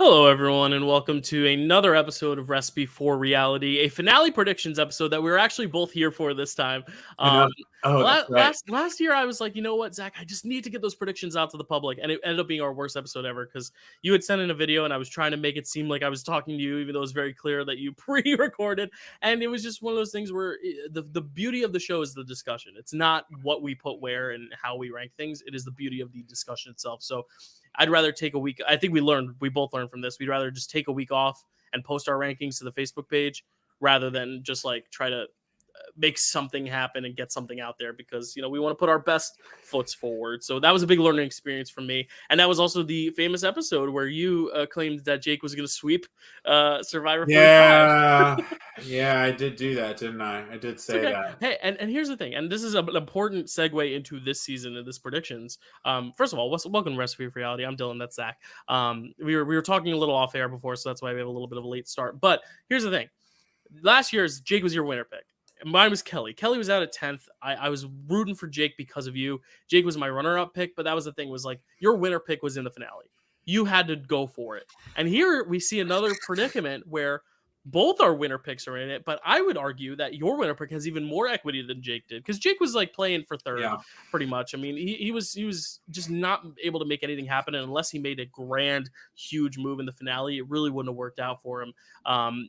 Hello, everyone, and welcome to another episode of Recipe for Reality, a finale predictions episode that we were actually both here for this time. I know. Um, Oh, that's right. last year, I was like, you know what, Zach, I just need to get those predictions out to the public, and it ended up being our worst episode ever because you had sent in a video, and I was trying to make it seem like I was talking to you, even though it was very clear that you pre-recorded, and it was just one of those things where the beauty of the show is the discussion. It's not what we put where and how we rank things; it is the beauty of the discussion itself. So I'd rather take a week. I think we both learned from this. We'd rather just take a week off and post our rankings to the Facebook page rather than just like try to make something happen and get something out there because, we want to put our best foots forward. So that was a big learning experience for me. And that was also the famous episode where you claimed that Jake was going to sweep Survivor 45. Yeah, I did do that, didn't I? I did say that. Hey, and here's the thing, and this is an important segue into this season of this predictions. First of all, welcome to Recipe for Reality. I'm Dylan. That's Zach. We were talking a little off air before, so that's why we have a little bit of a late start. But here's the thing: last year's Jake was your winner pick. Mine was Kelly. Kelly was out at 10th. I was rooting for Jake because of you. Jake was my runner-up pick, but that was the thing, was like your winner pick was in the finale. You had to go for it. And here we see another predicament where both our winner picks are in it, but I would argue that your winner pick has even more equity than Jake did, because Jake was like playing for third, pretty much. I mean, he was just not able to make anything happen, and unless he made a grand, huge move in the finale, it really wouldn't have worked out for him.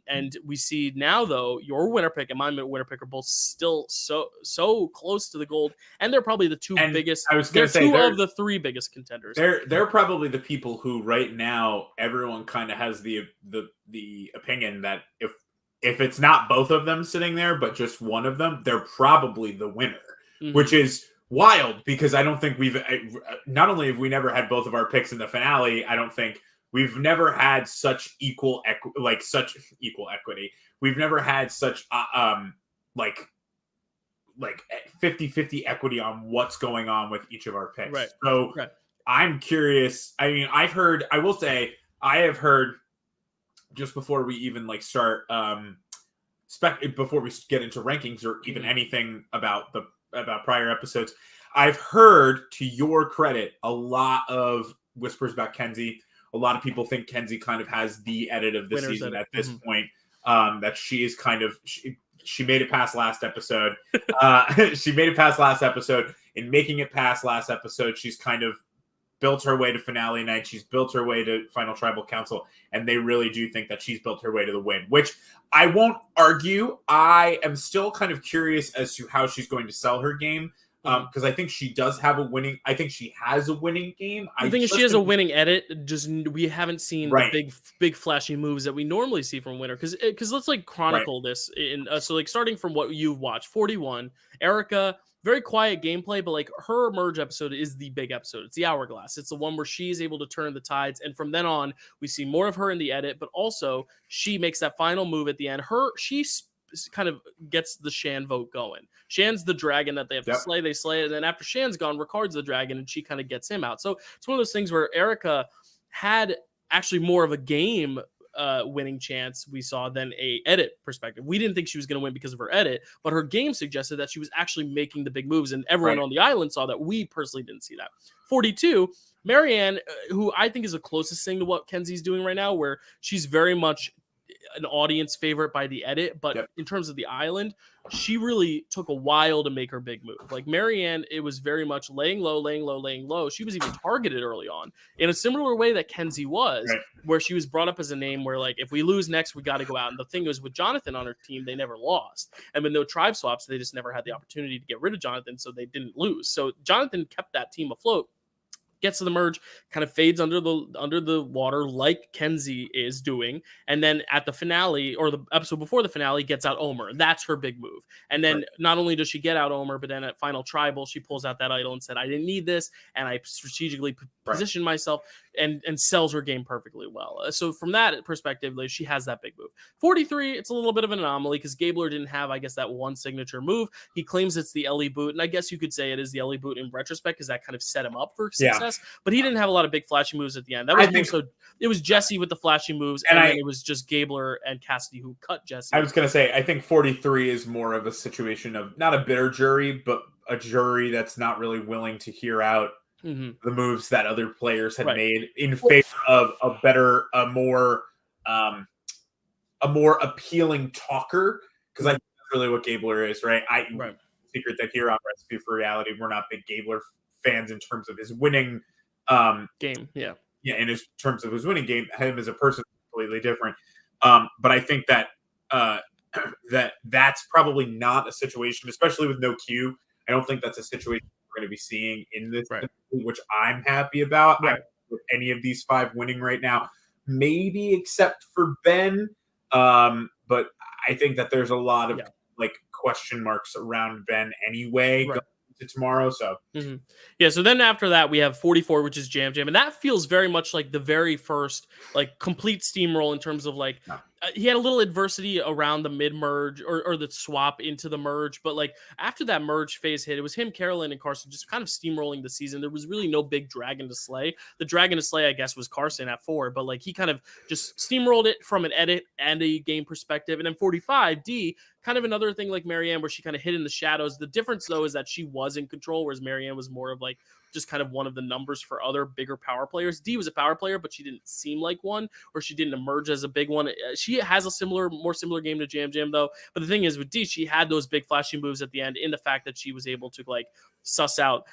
And we see now, though, your winner pick and my winner pick are both still so close to the gold, and they're probably the two biggest. I was going to say two of the three biggest contenders. They're probably the people who right now everyone kind of has the opinion that if it's not both of them sitting there, but just one of them, they're probably the winner, which is wild because I don't think not only have we never had both of our picks in the finale, I don't think we've never had such equal equity. We've never had such like 50-50 equity on what's going on with each of our picks. Right. So I'm curious. I mean, I have heard just before we even start before we get into rankings or even anything about prior episodes, I've heard, to your credit, a lot of whispers about Kenzie. A lot of people think Kenzie kind of has the edit of this season at this point. That she is kind of she made it past last episode. She made it past last episode. In making it past last episode, she's kind of built her way to finale night. She's built her way to final tribal council, and they really do think that she's built her way to the win, which I won't argue. I am still kind of curious as to how she's going to sell her game, because I think she does have a winning. I think she has a winning game. I think she has a winning edit. Just we haven't seen the big flashy moves that we normally see from winner. Because let's chronicle this in. So starting from what you've watched, 41, Erica. Very quiet gameplay, but her merge episode is the big episode. It's the hourglass. It's the one where she's able to turn the tides. And from then on, we see more of her in the edit, but also she makes that final move at the end. She kind of gets the Shan vote going. Shan's the dragon that they have to slay. They slay it. And then after Shan's gone, Ricard's the dragon, and she kind of gets him out. So it's one of those things where Erica had actually more of a game winning chance we saw than a edit perspective. We didn't think she was going to win because of her edit, but her game suggested that she was actually making the big moves, and everyone on the island saw that. We personally didn't see that. 42, Marianne, who I think is the closest thing to what Kenzie's doing right now, where she's very much an audience favorite by the edit, but in terms of the island, she really took a while to make her big move. Marianne, it was very much laying low. She was even targeted early on in a similar way that Kenzie was, where she was brought up as a name where if we lose next, we got to go out. And the thing was, with Jonathan on her team, they never lost. And with no tribe swaps, they just never had the opportunity to get rid of Jonathan, so they didn't lose. So Jonathan kept that team afloat. Gets to the merge, kind of fades under the water like Kenzie is doing, and then at the finale, or the episode before the finale, gets out Omer. That's her big move. And then not only does she get out Omer, but then at final tribal, she pulls out that idol and said, I didn't need this, and I strategically positioned myself, and sells her game perfectly well. So from that perspective, she has that big move. 43, it's a little bit of an anomaly because Gabler didn't have, I guess, that one signature move. He claims it's the Ellie boot, and I guess you could say it is the Ellie boot in retrospect because that kind of set him up for success. But he didn't have a lot of big flashy moves at the end. That was it was Jesse with the flashy moves, and then it was just Gabler and Cassidy who cut Jesse. I was going to say, I think 43 is more of a situation of not a bitter jury, but a jury that's not really willing to hear out the moves that other players had Right. made in favor of a better, um, a more appealing talker. Because I think that's really what Gabler is, right? Right. Secret that here on Recipe for Reality, we're not big Gabler fans in terms of his winning game. Yeah. Yeah, in his terms of his winning game, him as a person is completely different. But I think that that's probably not a situation, especially with no Q. I don't think that's a situation we're going to be seeing in this, Right. which I'm happy about. Right. I'm with any of these 5 winning right now, maybe except for Ben. But I think that there's a lot of like question marks around Ben anyway going into tomorrow. So yeah, so then after that we have 44, which is Jam Jam, and that feels very much like the very first like complete steamroll in terms of like he had a little adversity around the mid merge or the swap into the merge, but like after that merge phase hit, it was him, Carolyn, and Carson just kind of steamrolling the season. There was really no big dragon to slay. The dragon to slay, I guess, was Carson at 4, but like he kind of just steamrolled it from an edit and a game perspective. And then 45, D, kind of another thing like Marianne, where she kind of hid in the shadows. The difference, though, is that she was in control, whereas Marianne was more of like just kind of one of the numbers for other bigger power players. D was a power player, but she didn't seem like one, or she didn't emerge as a big one. She has a more similar game to Jam Jam, though. But the thing is, with D, she had those big flashy moves at the end, in the fact that she was able to like suss out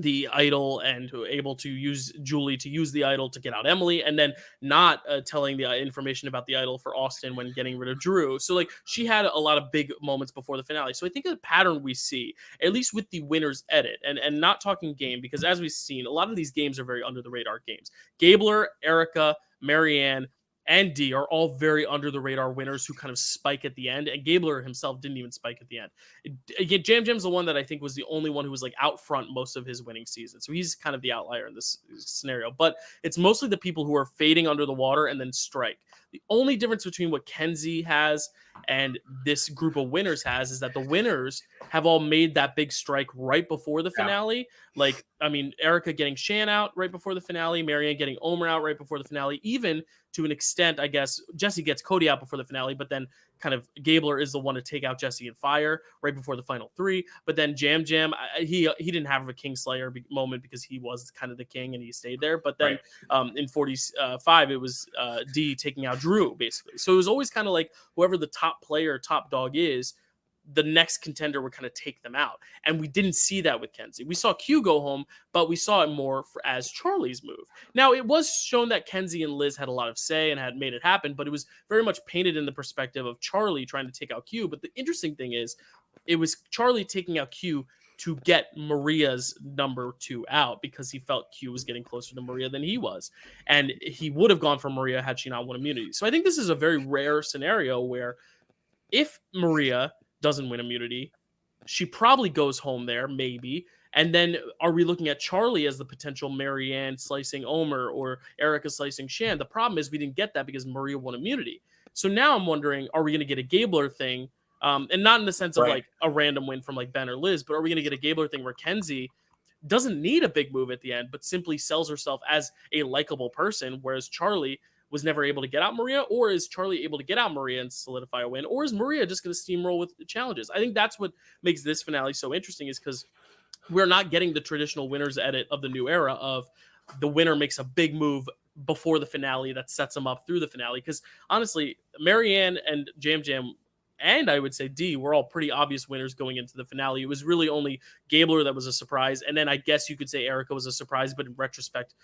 the idol and able to use Julie to use the idol to get out Emily, and then not telling the information about the idol for Austin when getting rid of Drew. So like she had a lot of big moments before the finale. So I think the pattern we see, at least with the winner's edit, and not talking game, because as we've seen, a lot of these games are very under the radar games. Gabler, Erica, Marianne, and D are all very under the radar winners who kind of spike at the end. And Gabler himself didn't even spike at the end. Again, Jam Jam's the one that I think was the only one who was like out front most of his winning season. So he's kind of the outlier in this scenario. But it's mostly the people who are fading under the water and then strike. The only difference between what Kenzie has and this group of winners has is that the winners have all made that big strike right before the finale. Like, I mean, Erica getting Shan out right before the finale, Marianne getting Omer out right before the finale, even to an extent, I guess, Jesse gets Cody out before the finale, but then kind of Gabler is the one to take out Jesse and Fire right before the final 3. But then Jam Jam, he didn't have a Kingslayer moment because he was kind of the king and he stayed there. But then in 45, it was D taking out Drew, basically. So it was always kind of like whoever the top player, top dog is, the next contender would kind of take them out. And we didn't see that with Kenzie. We saw Q go home, but we saw it more as Charlie's move. Now, it was shown that Kenzie and Liz had a lot of say and had made it happen, but it was very much painted in the perspective of Charlie trying to take out Q. But the interesting thing is, it was Charlie taking out Q to get Maria's number 2 out because he felt Q was getting closer to Maria than he was. And he would have gone for Maria had she not won immunity. So I think this is a very rare scenario where if Maria doesn't win immunity, she probably goes home there, maybe. And then are we looking at Charlie as the potential Marianne slicing Omer or Erica slicing Shan? The problem is we didn't get that because Maria won immunity. So now I'm wondering, are we going to get a Gabler thing? And not in the sense of like a random win from like Ben or Liz, but are we going to get a Gabler thing where Kenzie doesn't need a big move at the end, but simply sells herself as a likable person, whereas Charlie was never able to get out Maria? Or is Charlie able to get out Maria and solidify a win? Or is Maria just going to steamroll with the challenges? I think that's what makes this finale so interesting, is because we're not getting the traditional winner's edit of the new era of the winner makes a big move before the finale that sets them up through the finale. Because honestly, Marianne and Jam Jam, and I would say D, were all pretty obvious winners going into the finale. It was really only Gabler that was a surprise. And then I guess you could say Erica was a surprise, but in retrospect,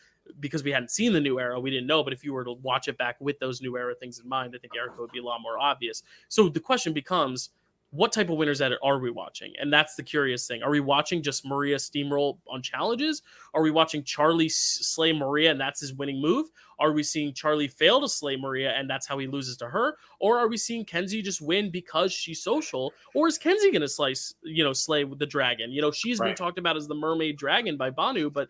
because we hadn't seen the new era, we didn't know. But if you were to watch it back with those new era things in mind, I think Erica would be a lot more obvious. So the question becomes, what type of winners edit are we watching? And that's the curious thing. Are we watching just Maria steamroll on challenges? Are we watching Charlie slay Maria and that's his winning move? Are we seeing Charlie fail to slay Maria and that's how he loses to her? Or are we seeing Kenzie just win because she's social? Or is Kenzie going to slay with the dragon? She's been talked about as the mermaid dragon by Banu, but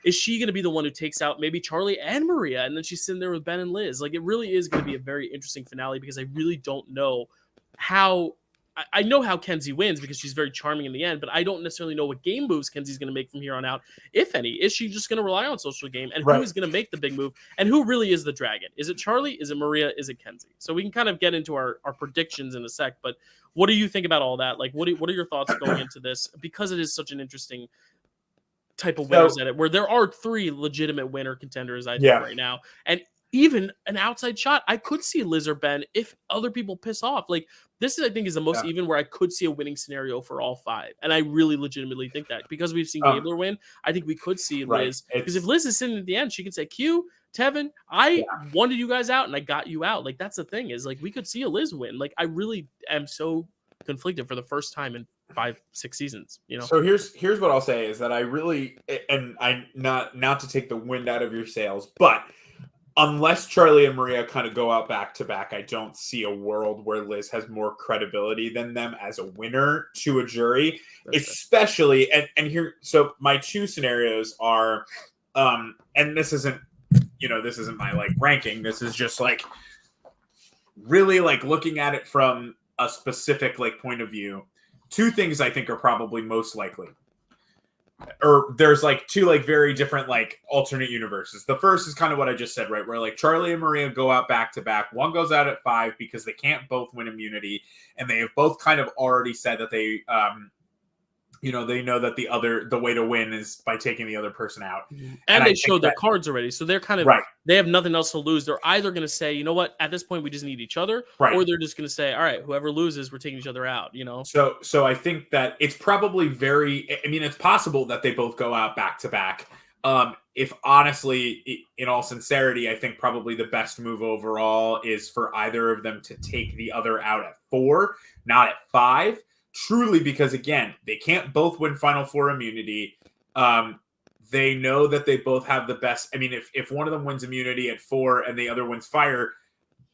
is she going to be the one who takes out maybe Charlie and Maria? And then she's sitting there with Ben and Liz. Like, it really is going to be a very interesting finale, because I really don't know how. I know how Kenzie wins because she's very charming in the end, but I don't necessarily know what game moves Kenzie's going to make from here on out, if any. Is she just going to rely on social game? And who is going to make the big move? And who really is the dragon? Is it Charlie? Is it Maria? Is it Kenzie? So we can kind of get into our predictions in a sec, but what do you think about all that? Like, what are your thoughts going into this? Because it is such an interesting type of winners at it, where there are 3 legitimate winner contenders, I think, right now. And even an outside shot, I could see Liz or Ben if other people piss off. Like, this is, I think, is the most even where I could see a winning scenario for all 5. And I really legitimately think that because we've seen Gabler win, I think we could see Liz. Because if Liz is sitting at the end, she can say, Q, Tevin, I wanted you guys out and I got you out. Like, that's the thing, is like we could see a Liz win. Like, I really am so conflicted for the first time in 5-6 seasons, you know. So here's what I'll say is that I really, and I not to take the wind out of your sails, but unless Charlie and Maria kind of go out back to back, I don't see a world where Liz has more credibility than them as a winner to a jury. That's especially and here, so my 2 scenarios are and this isn't my like ranking, this is just like really like looking at it from a specific like point of view. 2 things I think are probably most likely, or there's like 2 like very different like alternate universes. The first is kind of what I just said, right? Where like Charlie and Maria go out back to back. One goes out at 5 because they can't both win immunity, and they have both kind of already said that they they know that the way to win is by taking the other person out. And they showed their cards already. So they're kind of, they have nothing else to lose. They're either going to say, you know what, at this point, we just need each other. Or they're just going to say, all right, whoever loses, we're taking each other out, you know? So I think that it's probably it's possible that they both go out back to back. If honestly, in all sincerity, I think probably the best move overall is for either of them to take the other out at 4, not at 5. Truly, because again, they can't both win Final Four immunity. They know that they both have the best. I mean, if one of them wins immunity at 4 and the other wins fire,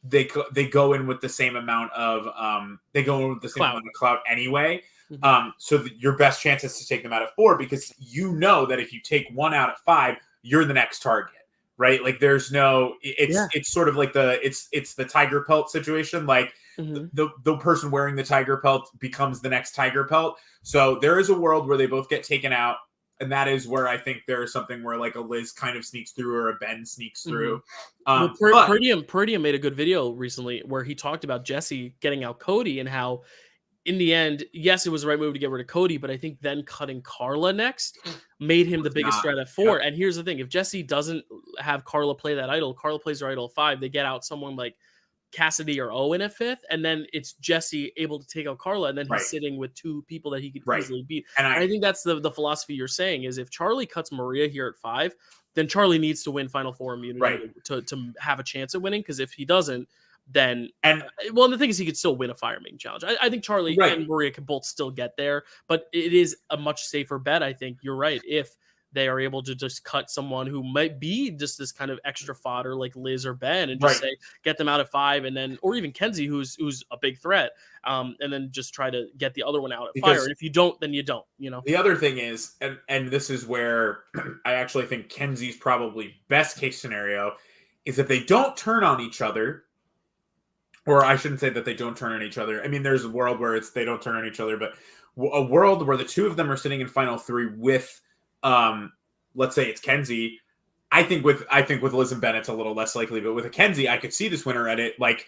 they go in with the same amount of clout anyway. So your best chance is to take them out at 4, because you know that if you take one out at 5, you're the next target, right? Like there's no. It's sort of like it's the tiger pelt situation, like. The person wearing the tiger pelt becomes the next tiger pelt. So there is a world where they both get taken out, and that is where I think there is something where like a Liz kind of sneaks through or a Ben sneaks through. Purdium made a good video recently where he talked about Jesse getting out Cody and how in the end, yes, it was the right move to get rid of Cody, but I think then cutting Carla next made him the biggest threat at 4. And here's the thing, if Jesse doesn't have Carla play that idol, Carla plays her idol 5, they get out someone like Cassidy or Owen at 5th, and then it's Jesse able to take out Carla, and then he's sitting with 2 people that he could easily beat. And I think that's the philosophy you're saying is if Charlie cuts Maria here at 5, then Charlie needs to win Final Four immunity to have a chance at winning, because if he doesn't, then and the thing is he could still win a fire making challenge. I think Charlie and Maria can both still get there, but it is a much safer bet. I think you're right if they are able to just cut someone who might be just this kind of extra fodder like Liz or Ben and just say, get them out at 5, and then, or even Kenzie, who's a big threat. And then just try to get the other one out at fire. And if you don't, then you don't, you know? The other thing is, and this is where I actually think Kenzie's probably best case scenario is if they don't turn on each other, or I shouldn't say that they don't turn on each other. I mean, there's a world where they don't turn on each other, but a world where the 2 of them are sitting in Final 3 with, let's say it's Kenzie. I think with Liz and Ben, it's a little less likely, but with a Kenzie, I could see this winner at it. Like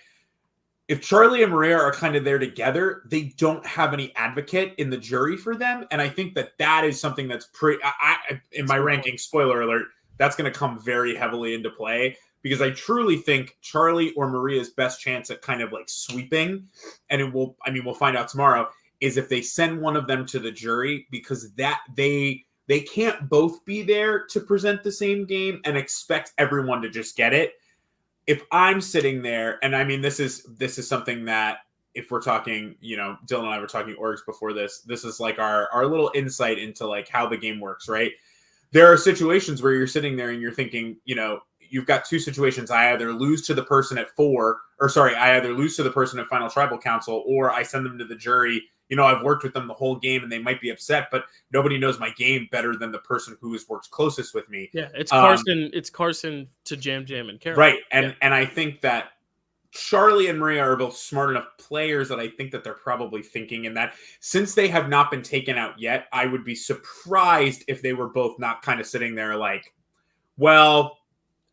if Charlie and Maria are kind of there together, they don't have any advocate in the jury for them. And I think that is something that's in my ranking, spoiler alert, that's going to come very heavily into play, because I truly think Charlie or Maria's best chance at kind of like sweeping, and we'll find out tomorrow, is if they send one of them to the jury, because that they can't both be there to present the same game and expect everyone to just get it. If I'm sitting there, and I mean, this is something that if we're talking, Dylan and I were talking orgs before this is like our little insight into like how the game works, right? There are situations where you're sitting there and you're thinking, you've got 2 situations. I either lose to the person at 4, I either lose to the person at Final Tribal Council, or I send them to the jury. I've worked with them the whole game and they might be upset, but nobody knows my game better than the person who has worked closest with me. Yeah, it's Carson to Jam and Karen. Right. And I think that Charlie and Maria are both smart enough players that I think that they're probably thinking in that since they have not been taken out yet, I would be surprised if they were both not kind of sitting there like, well,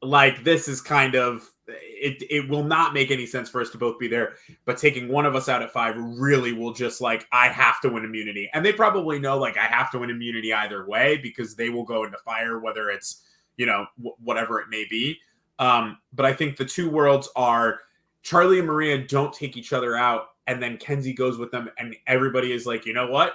like this is kind of, it will not make any sense for us to both be there. But taking one of us out at 5 really will just like, I have to win immunity, and they probably know like I have to win immunity either way because they will go into fire whether it's whatever it may be. But I think the two worlds are Charlie and Maria don't take each other out, and then Kenzie goes with them, and everybody is like, you know what?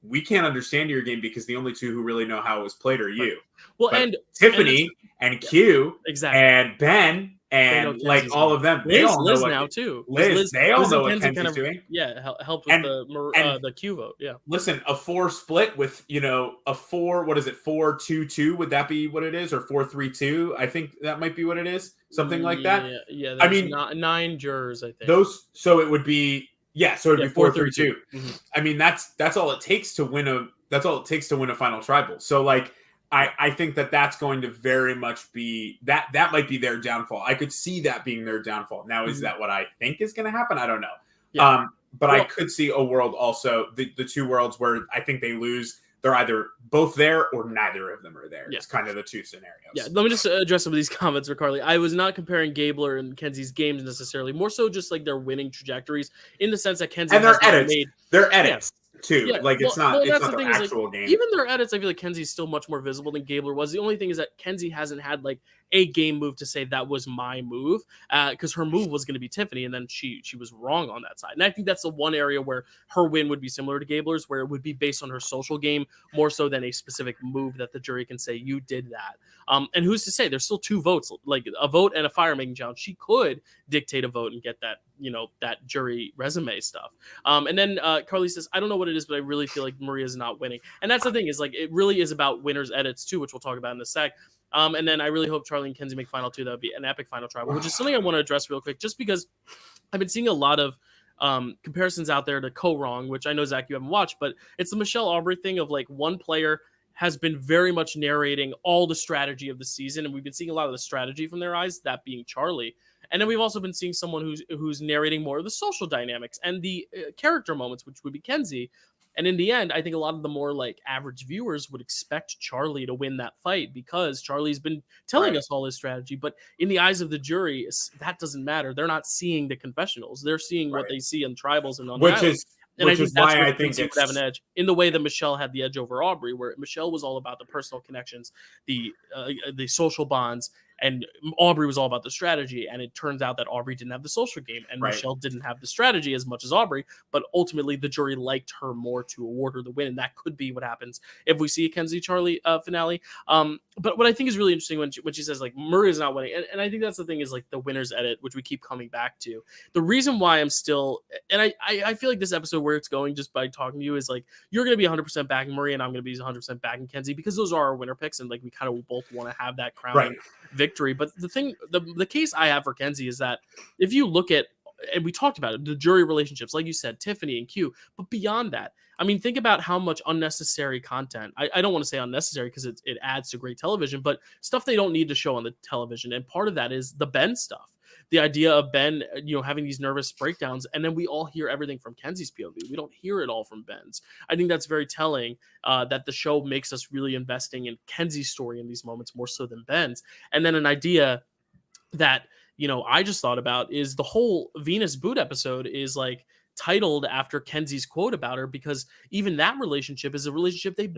We can't understand your game because the only two who really know how it was played are you. Well, but and Tiffany and Q exactly. and Ben and like all of them, they all know Liz what now too. Liz, they all know what Kenzie's doing. Yeah, helped with the Q vote. Yeah. Listen, a 4 split with a 4. What is it? 4-2-2. Would that be what it is, or 4-3-2? I think that might be what it is. Something like that. Yeah. I mean, 9 jurors. I think those. So it would be. Yeah, so it'd be 4-3-2. Mm-hmm. I mean, that's all it takes to win a final tribal. So like, I think that's going to very much be that might be their downfall. I could see that being their downfall. Now, is that what I think is going to happen? I don't know. Yeah. But I could see a world also the two worlds where I think they lose. They're either both there or neither of them are there. Yeah. It's kind of the two scenarios. Yeah, let me just address some of these comments for Carly. I was not comparing Gabler and Kenzie's games necessarily, more so just like their winning trajectories in the sense that Kenzie and their edits. Their edits. Too. Yeah. Like it's not the actual game. Even their edits, I feel like Kenzie's still much more visible than Gabler was. The only thing is that Kenzie hasn't had like a game move to say that was my move, because her move was going to be Tiffany, and then she was wrong on that side. And I think that's the one area where her win would be similar to Gabler's, where it would be based on her social game more so than a specific move that the jury can say you did that. And who's to say? There's still 2 votes, like a vote and a fire making challenge. She could dictate a vote and get that that jury resume stuff. And then Carly says, I don't know what it is, but I really feel like Maria's not winning. And that's the thing, is like it really is about winners edits too, which we'll talk about in a sec. And then I really hope Charlie and Kenzie make final 2. That would be an epic final tribal, which is something I want to address real quick, just because I've been seeing a lot of comparisons out there to Co-Wrong, which I know, Zach, you haven't watched, but it's the Michelle Aubrey thing of like one player has been very much narrating all the strategy of the season, and we've been seeing a lot of the strategy from their eyes, that being Charlie. And then we've also been seeing someone who's narrating more of the social dynamics and the character moments, which would be Kenzie. And in the end, I think a lot of the more like average viewers would expect Charlie to win that fight because Charlie's been telling us all his strategy. But in the eyes of the jury, that doesn't matter. They're not seeing the confessionals. They're seeing what they see in tribals and on which is why I think it would have an edge in the way that Michelle had the edge over Aubrey, where Michelle was all about the personal connections, the social bonds, and Aubrey was all about the strategy. And it turns out that Aubrey didn't have the social game, and Michelle didn't have the strategy as much as Aubrey. But ultimately, the jury liked her more to award her the win, and that could be what happens if we see a Kenzie Charlie finale. But what I think is really interesting when she says like Murray is not winning, and I think that's the thing, is like the winner's edit, which we keep coming back to. The reason why I'm still, and I feel like this episode where it's going just by talking to you is like you're going to be 100% backing Murray, and I'm going to be 100% backing Kenzie, because those are our winner picks, and like we kind of both want to have that crown victory. But the thing, the case I have for Kenzie is that if you look at, and we talked about it, the jury relationships, like you said, Tiffany and Q, but beyond that, I mean, think about how much unnecessary content, I don't want to say unnecessary because it adds to great television, but stuff they don't need to show on the television. And part of that is the Ben stuff. The idea of Ben, having these nervous breakdowns, and then we all hear everything from Kenzie's POV. We don't hear it all from Ben's. I think that's very telling, that the show makes us really investing in Kenzie's story in these moments more so than Ben's. And then an idea that, I just thought about is the whole Venus boot episode is like titled after Kenzie's quote about her, because even that relationship is a relationship they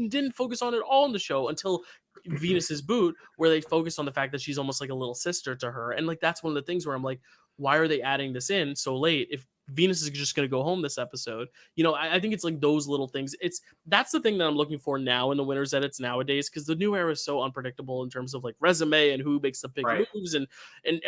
didn't focus on at all in the show until Venus's boot, where they focus on the fact that she's almost like a little sister to her. And like that's one of the things where I'm like, why are they adding this in so late if Venus is just going to go home this episode? I think it's like those little things. That's the thing that I'm looking for now in the winners edits nowadays, because the new era is so unpredictable in terms of like resume and who makes the big moves, and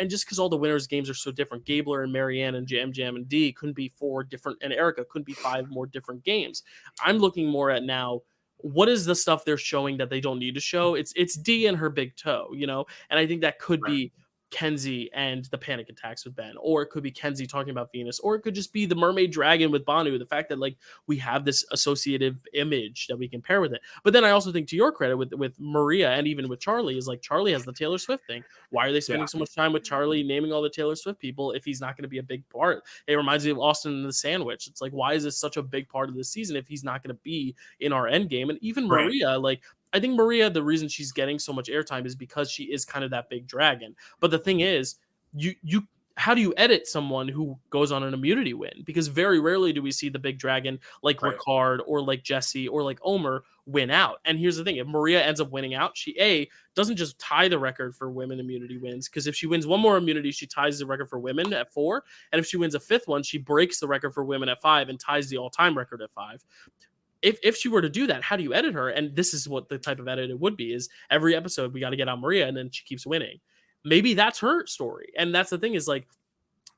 just because all the winners games are so different. Gabler and Marianne and Jam and D couldn't be 4 different, and Erica couldn't be 5 more different games. I'm looking more at now, what is the stuff they're showing that they don't need to show? It's D and her big toe, and I think that could be Kenzie and the panic attacks with Ben, or it could be Kenzie talking about Venus, or it could just be the mermaid dragon with Banu, the fact that like we have this associative image that we can pair with it. But then I also think, to your credit, with Maria and even with Charlie, is like Charlie has the Taylor Swift thing. Why are they spending so much time with Charlie naming all the Taylor Swift people if he's not going to be a big part? It reminds me of Austin and the Sandwich. It's like, why is this such a big part of the season if he's not going to be in our end game? And even Maria, like, I think Maria, the reason she's getting so much airtime is because she is kind of that big dragon. But the thing is, you how do you edit someone who goes on an immunity win? Because very rarely do we see the big dragon like Ricard or like Jesse or like Omer win out. And here's the thing: if Maria ends up winning out, she doesn't just tie the record for women immunity wins, because if she wins one more immunity, she ties the record for women at 4, and if she wins a 5th one, she breaks the record for women at 5 and ties the all-time record at 5. If she were to do that, how do you edit her? And this is what the type of edit it would be: is every episode we got to get on Maria, and then she keeps winning. Maybe that's her story. And that's the thing, is like,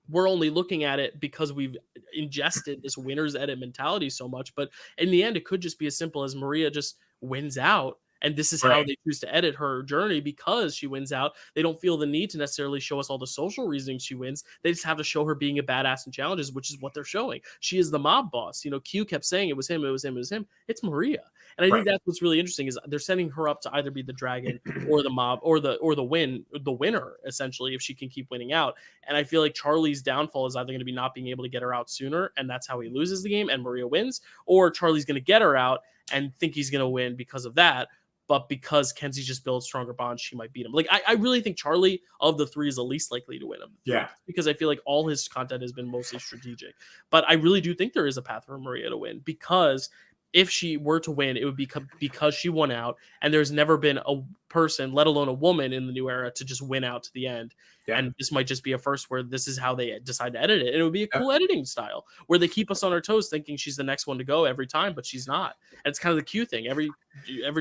we're only looking at it because we've ingested this winner's edit mentality so much. But in the end, it could just be as simple as Maria just wins out. And this is how they choose to edit her journey, because she wins out. They don't feel the need to necessarily show us all the social reasoning she wins. They just have to show her being a badass in challenges, which is what they're showing. She is the mob boss. You know, Q kept saying it was him, it was him, it was him. It's Maria. And I think that's what's really interesting, is they're setting her up to either be the dragon or the mob or the winner, essentially, if she can keep winning out. And I feel like Charlie's downfall is either going to be not being able to get her out sooner, and that's how he loses the game and Maria wins, or Charlie's going to get her out and think he's going to win because of that. But because Kenzie's just built stronger bonds, she might beat him. Like, I really think Charlie, of the 3, is the least likely to win him. Yeah. Because I feel like all his content has been mostly strategic. But I really do think there is a path for Maria to win, because if she were to win, it would be because she won out, and there's never been a person, let alone a woman, in the new era to just win out to the end. Yeah. And this might just be a first where this is how they decide to edit it. And it would be a cool editing style where they keep us on our toes thinking she's the next one to go every time, but she's not. And it's kind of the Q thing. Every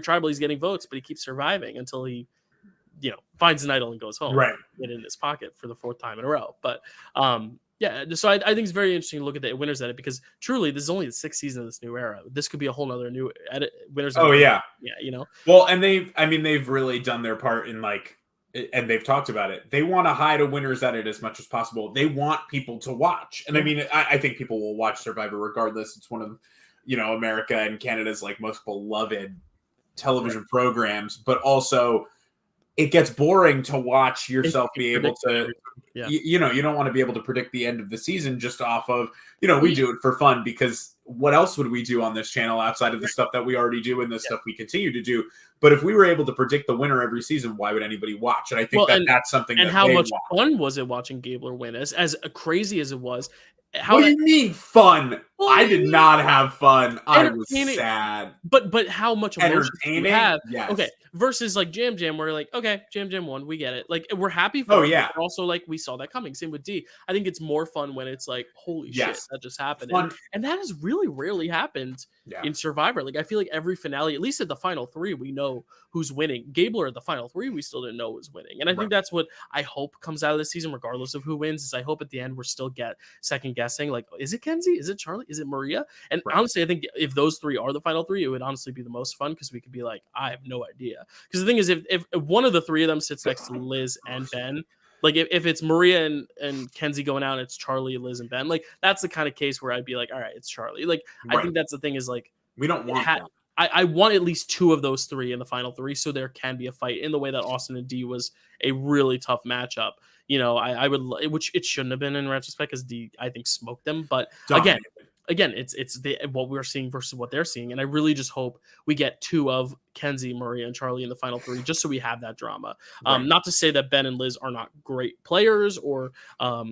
tribal, he's getting votes, but he keeps surviving until he, finds an idol and goes home. Right. Get in his pocket for the 4th time in a row. But yeah, so I think it's very interesting to look at the winners edit, because truly this is only the 6th season of this new era. This could be a whole nother new edit winners. Oh yeah. Yeah. Well, and they've really done their part in, like, and they've talked about it. They want to hide a winner's edit as much as possible. They want people to watch. And I mean, I think people will watch Survivor regardless. It's one of, America and Canada's like most beloved television programs, but also it gets boring to watch yourself be able to, you don't want to be able to predict the end of the season just off of, we do it for fun, because what else would we do on this channel outside of the stuff that we already do and the stuff we continue to do? But if we were able to predict the winner every season, why would anybody watch? And I think that's something. And how much fun was it watching Gabler win? As crazy as it was. What do you mean fun? Well, I did not have fun. I was sad. But how much emotion you have? Yes. Okay. Versus like Jam Jam, where you're like, okay, Jam Jam won, we get it. Like, we're happy for it, but also like we saw that coming. Same with D. I think it's more fun when it's like, holy shit, that just happened. And that has really rarely happened in Survivor. Like, I feel like every finale, at least at the final 3, we know who's winning. Gabler at the final 3, we still didn't know who was winning. And I think that's what I hope comes out of this season, regardless of who wins, is I hope at the end we're still second guessing. Like, is it Kenzie? Is it Charlie? Is it Maria? And honestly, I think if those 3 are the final 3, it would honestly be the most fun, because we could be like, I have no idea. Because the thing is, if one of the 3 of them sits next to Liz and Ben, like if it's Maria and Kenzie going out, and it's Charlie, Liz, and Ben, like that's the kind of case where I'd be like, all right, it's Charlie. Like, I think that's the thing, is like, we don't want that. I want at least 2 of those 3 in the final 3, so there can be a fight, in the way that Austin and D was a really tough matchup. I would, which it shouldn't have been in retrospect, because D, I think, smoked them. But again, it's what we're seeing versus what they're seeing, and I really just hope we get 2 of Kenzie, Maria, and Charlie in the final 3, just so we have that drama. Not to say that Ben and Liz are not great players or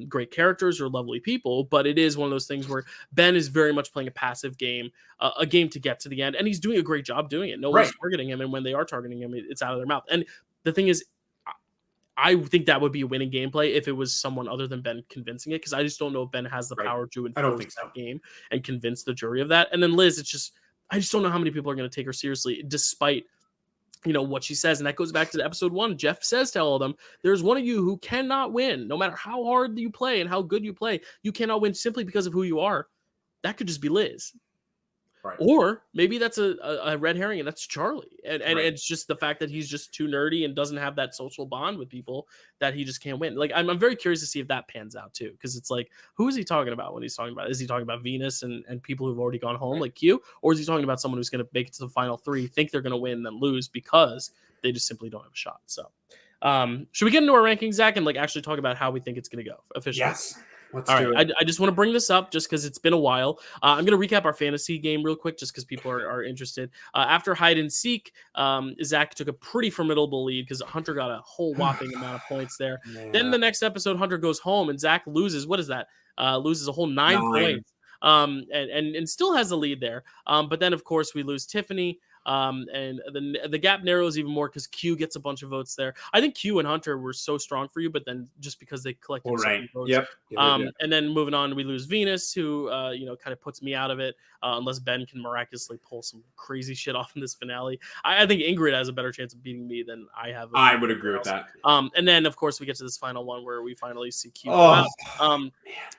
great characters or lovely people, but it is one of those things where Ben is very much playing a passive game, a game to get to the end, and he's doing a great job doing it. No one's targeting him, and when they are targeting him, it's out of their mouth. And the thing is, I think that would be a winning gameplay if it was someone other than Ben convincing it, because I just don't know if Ben has the power to enforce that game and convince the jury of that. And then Liz, I just don't know how many people are going to take her seriously, despite what she says. And that goes back to episode 1. Jeff says to all of them, there's one of you who cannot win, no matter how hard you play and how good you play. You cannot win simply because of who you are. That could just be Liz. Right. Or maybe that's a red herring, and that's Charlie. And it's just the fact that he's just too nerdy and doesn't have that social bond with people that he just can't win. Like, I'm very curious to see if that pans out too, because it's like, who is he talking about when he's talking about? Is he talking about Venus and people who've already gone home like Q? Or is he talking about someone who's going to make it to the final 3, think they're going to win, then lose because they just simply don't have a shot? So should we get into our rankings, Zach, and like actually talk about how we think it's going to go officially? Yes. Let's All do right, it. I just want to bring this up just because it's been a while. I'm going to recap our fantasy game real quick just because people are interested. After hide and seek, Zach took a pretty formidable lead because Hunter got a whole whopping amount of points there. Yeah. Then the next episode, Hunter goes home and Zach loses. What is that? Loses a whole 9 points. And still has the lead there. But then, of course, we lose Tiffany. And the gap narrows even more because Q gets a bunch of votes there. I think Q and Hunter were so strong for you, but then just because they collected so many votes. Yep. And then moving on, we lose Venus, who kind of puts me out of it, unless Ben can miraculously pull some crazy shit off in this finale. I think Ingrid has a better chance of beating me than I have. I would agree with that. And then of course we get to this final one where we finally see Q come out.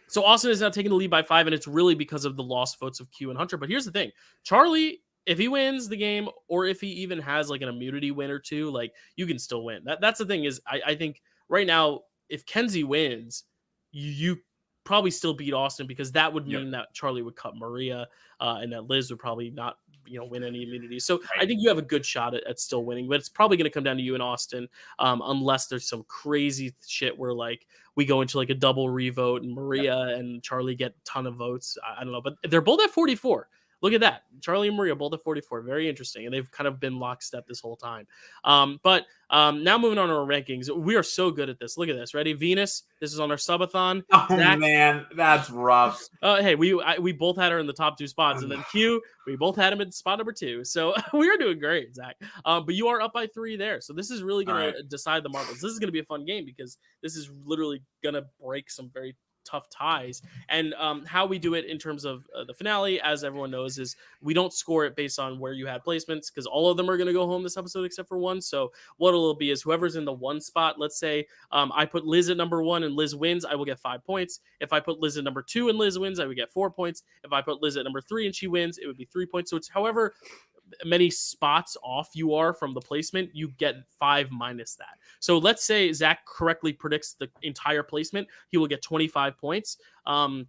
So Austin is now taking the lead by 5, and it's really because of the lost votes of Q and Hunter. But here's the thing, Charlie, if he wins the game, or if he even has like an immunity win or two, like you can still win. That's the thing is I think right now, if Kenzie wins, you probably still beat Austin because that would mean that Charlie would cut Maria and that Liz would probably not win any immunity. So I think you have a good shot at still winning, but it's probably going to come down to you and Austin unless there's some crazy shit where like we go into like a double revote and Maria and Charlie get a ton of votes. I don't know, but they're both at 44. Look at that. Charlie and Maria both at 44. Very interesting. And they've kind of been lockstep this whole time. But now moving on to our rankings. We are so good at this. Look at this. Ready? Venus. This is on our subathon. Oh, Zach, man. That's rough. Hey, we both had her in the top 2 spots. And then Q, we both had him in spot number 2. So we are doing great, Zach. But you are up by 3 there. So this is really going to decide the marbles. This is going to be a fun game because this is literally going to break some very tough ties. And how we do it in terms of the finale, as everyone knows, is we don't score it based on where you had placements because all of them are going to go home this episode except for one. So what it'll be is whoever's in the 1 spot, let's say I put Liz at number 1 and Liz wins, I will get 5 points. If I put Liz at number 2 and Liz wins, I would get 4 points. If I put Liz at number 3 and she wins, it would be 3 points. So it's however many spots off you are from the placement, you get 5 minus that. So let's say Zach correctly predicts the entire placement, he will get 25 points. And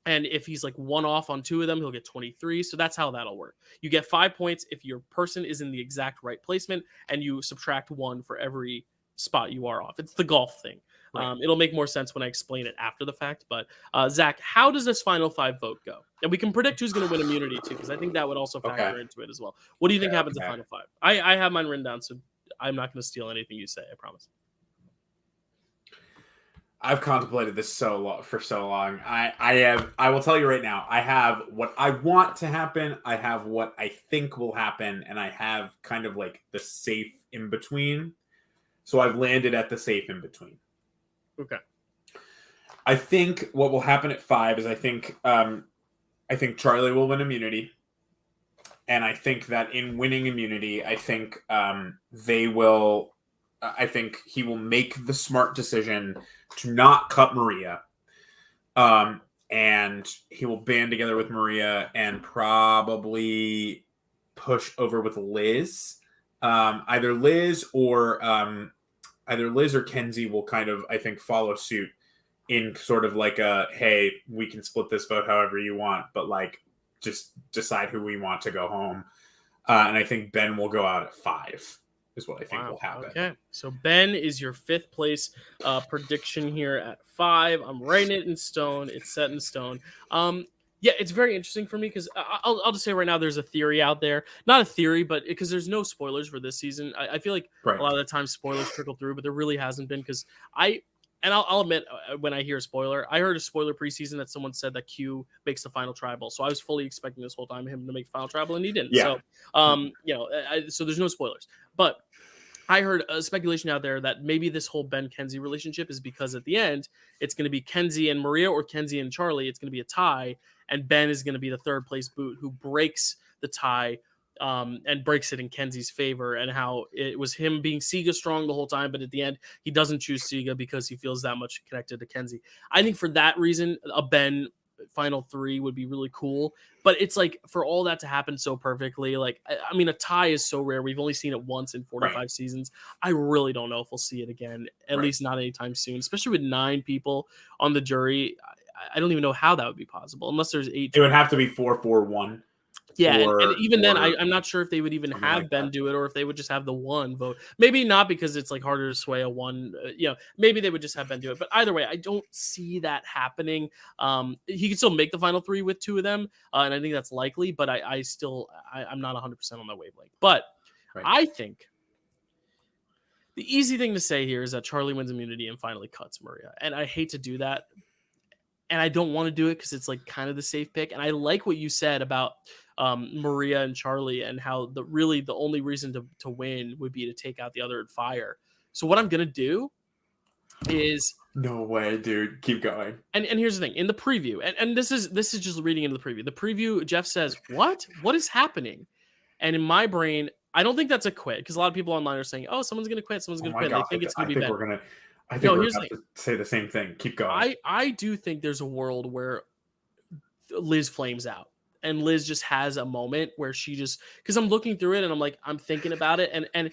if he's like 1 off on 2 of them, he'll get 23. So that's how that'll work. You get 5 points if your person is in the exact right placement, and you subtract 1 for every spot you are off. It's the golf thing. Right. It'll make more sense when I explain it after the fact. But Zach, how does this final 5 vote go? And we can predict who's going to win immunity too, because I think that would also factor into it as well. What do you think happens in final 5? I have mine written down, so I'm not going to steal anything you say. I promise. I've contemplated this for so long. I will tell you right now, I have what I want to happen, I have what I think will happen, and I have kind of like the safe in between. So I've landed at the safe in between. Okay. I think what will happen at 5 is I think Charlie will win immunity. And I think that in winning immunity, I think he will make the smart decision to not cut Maria. And he will band together with Maria and probably push over with Liz. Either Liz or Kenzie will kind of, I think, follow suit in sort of like a, hey, we can split this vote however you want, but like just decide who we want to go home. And I think Ben will go out at 5 is what I think will happen. Okay. So Ben is your 5th place prediction here at 5. I'm writing it in stone. It's set in stone. Yeah, it's very interesting for me because I'll just say right now there's a theory out there. Not a theory, but because there's no spoilers for this season. I feel like a lot of the time spoilers trickle through, but there really hasn't been because I'll admit when I hear a spoiler, I heard a spoiler preseason that someone said that Q makes the final tribal. So I was fully expecting this whole time him to make the final tribal, and he didn't. Yeah. So, so there's no spoilers. But I heard a speculation out there that maybe this whole Ben-Kenzie relationship is because at the end, it's going to be Kenzie and Maria or Kenzie and Charlie. It's going to be a tie, and Ben is going to be the 3rd place boot who breaks the tie and breaks it in Kenzie's favor, and how it was him being Siga strong the whole time, but at the end, he doesn't choose Siga because he feels that much connected to Kenzie. I think for that reason, a Ben final 3 would be really cool, but it's like for all that to happen so perfectly, like I mean a tie is so rare. We've only seen it once in 45 seasons. I really don't know if we'll see it again, at least not anytime soon, especially with 9 people on the jury. I don't even know how that would be possible unless there's 8. It would have to be 4-4-1. Yeah, and even then, I'm not sure if they would even have like Ben do it, or if they would just have the one vote. Maybe not, because it's like harder to sway a one. Maybe they would just have Ben do it. But either way, I don't see that happening. He can still make the final three with two of them, and I think that's likely. But I'm not 100% on that wavelength. But I think the easy thing to say here is that Charlie wins immunity and finally cuts Maria. And I hate to do that, and I don't want to do it because it's like kind of the safe pick. And I like what you said about Maria and Charlie, and how the only reason to win would be to take out the other in fire. So what I'm gonna do is, no way, dude, keep going. And here's the thing, in the preview, and this is just reading into the preview. The preview, Jeff says, "What is happening?" And in my brain, I don't think that's a quit, because a lot of people online are saying, "Oh, someone's gonna quit. Someone's gonna quit." God, they think it's gonna be Ben. I think we're going to say the same thing. Keep going. I do think there's a world where Liz flames out, and Liz just has a moment where she just, because I'm looking through it and I'm like, I'm thinking about it, and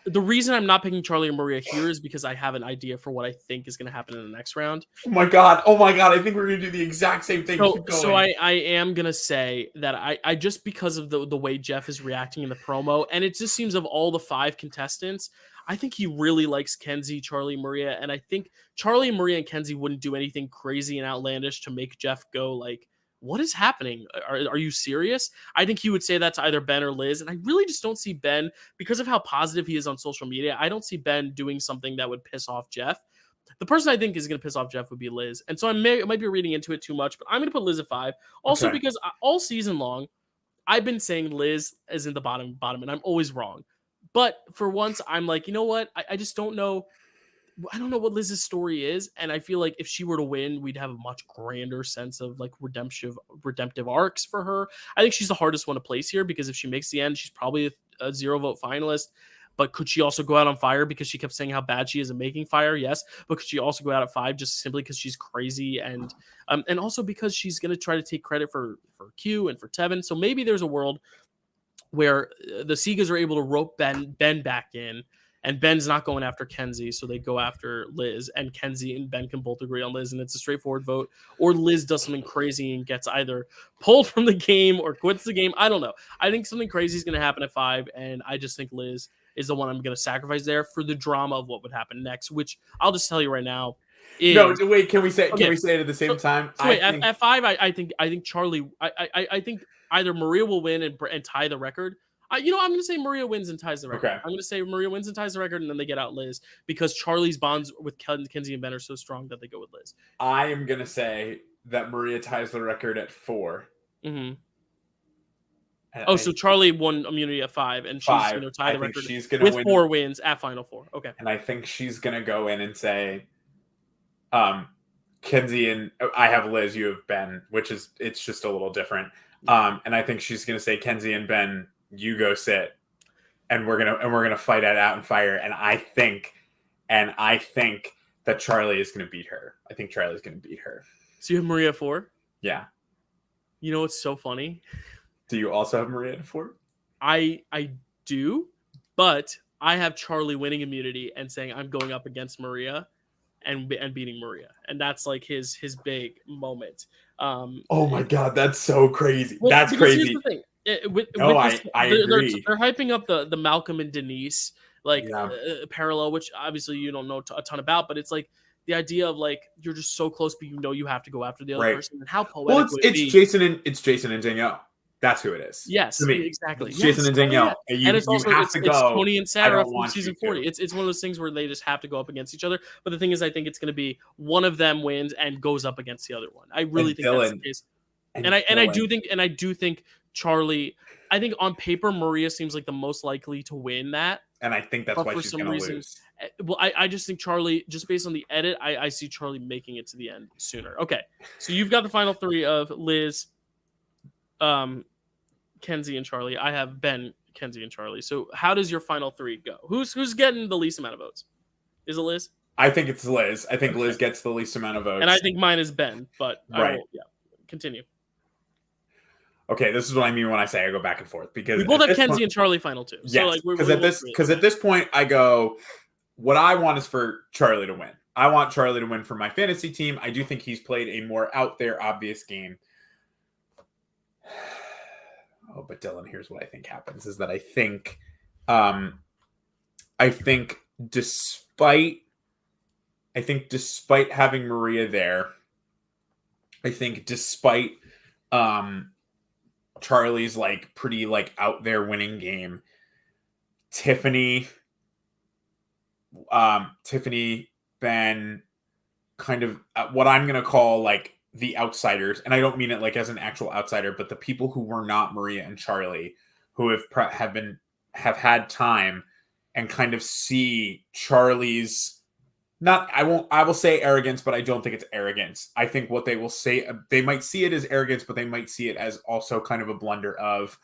the reason I'm not picking Charlie and Maria here is because I have an idea for what I think is going to happen in the next round. Oh my god! I think we're going to do the exact same thing. So I am going to say that I just, because of the way Jeff is reacting in the promo, and it just seems, of all the 5 contestants, I think he really likes Kenzie, Charlie, Maria, and I think Charlie, Maria, and Kenzie wouldn't do anything crazy and outlandish to make Jeff go like, "What is happening? Are you serious?" I think he would say that to either Ben or Liz, and I really just don't see Ben, because of how positive he is on social media, I don't see Ben doing something that would piss off Jeff. The person I think is going to piss off Jeff would be Liz, and so I might be reading into it too much, but I'm going to put Liz at 5. Also, because all season long, I've been saying Liz is in the bottom, and I'm always wrong. But for once, I'm like, you know what? I just don't know. I don't know what Liz's story is, and I feel like if she were to win, we'd have a much grander sense of like redemptive arcs for her. I think she's the hardest one to place here, because if she makes the end, she's probably a 0 vote finalist. But could she also go out on fire because she kept saying how bad she is at making fire? Yes. But could she also go out at 5 just simply because she's crazy, and also because she's going to try to take credit for Q and for Tevin? So maybe there's a world where the Segas are able to rope Ben back in, and Ben's not going after Kenzie, so they go after Liz, and Kenzie and Ben can both agree on Liz, and it's a straightforward vote. Or Liz does something crazy and gets either pulled from the game or quits the game. I don't know. I think something crazy is going to happen at 5, and I just think Liz is the one I'm going to sacrifice there for the drama of what would happen next, which I'll just tell you right now. No, wait. Can we say it at the same time? So wait, at 5, I think Charlie. I think either Maria will win and tie the record. I'm going to say Maria wins and ties the record. Okay. I'm going to say Maria wins and ties the record, and then they get out Liz, because Charlie's bonds with Kenzie and Ben are so strong that they go with Liz. I am going to say that Maria ties the record at 4. Mm-hmm. So Charlie won immunity at 5, and she's going to tie the record with win 4 wins at Final 4. Okay. And I think she's going to go in and say, Kenzie and I have Liz, you have Ben, it's just a little different. And I think she's going to say, Kenzie and Ben, you go sit, and we're gonna fight it out and fire. And I think that Charlie is going to beat her. I think Charlie's going to beat her. So you have Maria 4? Yeah. You know what's so funny? Do you also have Maria at 4? I do, but I have Charlie winning immunity and saying I'm going up against Maria and beating Maria, and that's like his big moment. Oh my god, that's so crazy. Well, that's crazy. Here's the thing. I agree. They're hyping up the Malcolm and Denise parallel, which obviously you don't know a ton about, but it's like the idea of like you're just so close, but you have to go after the other person, and how poetic it's Jason and Danielle. That's who it is. Yes, exactly. It's Jason and Danielle. Yeah. And it's also it's Tony and Sarah from season 40. It's one of those things where they just have to go up against each other. But the thing is, I think it's going to be one of them wins and goes up against the other one. I really think that's the case. And I do think Charlie. I think on paper Maria seems like the most likely to win that. And I think that's why she's going to lose. Well, I just think Charlie, just based on the edit, I see Charlie making it to the end sooner. Okay, so you've got the final 3 of Liz, Kenzie, and Charlie. I have Ben, Kenzie, and Charlie. So how does your final 3 go? Who's getting the least amount of votes? Is it Liz? I think it's Liz. I think Liz gets the least amount of votes. And I think mine is Ben, but continue. Okay, this is what I mean when I say I go back and forth, because we both have Kenzie and Charlie final 2. Yes, because at this point I go, what I want is for Charlie to win. I want Charlie to win for my fantasy team. I do think he's played a more out there, obvious game. Oh, but Dylan, here's what I think happens: is that I think despite having Maria there, I think despite Charlie's like pretty like out there winning game, Tiffany, Ben, kind of what I'm gonna call like the outsiders, and I don't mean it like as an actual outsider, but the people who were not Maria and Charlie, who have had time and kind of see Charlie's I will say arrogance, but I don't think it's arrogance. I think what they will say, they might see it as arrogance, but they might see it as also kind of a blunder of,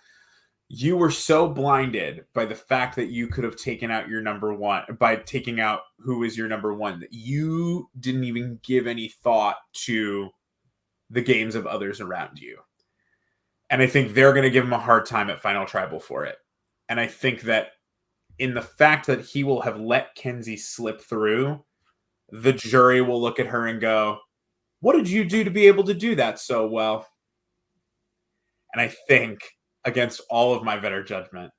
you were so blinded by the fact that you could have taken out your number one by taking out who is your number one, that you didn't even give any thought to the games of others around you. And I think they're going to give him a hard time at Final Tribal for it. And I think that in the fact that he will have let Kenzie slip through, the jury will look at her and go, what did you do to be able to do that so well? And I think, against all of my better judgment,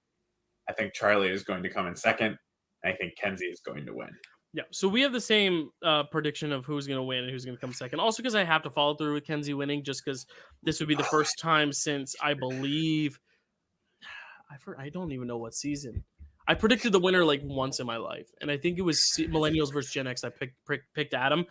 I think Charlie is going to come in second. And I think Kenzie is going to win. Yeah, so we have the same prediction of who's going to win and who's going to come second. Also, because I have to follow through with Kenzie winning, just because this would be the first time since, I believe, I don't even know what season. I predicted the winner like once in my life, and I think it was Millennials versus Gen X. I picked Adam.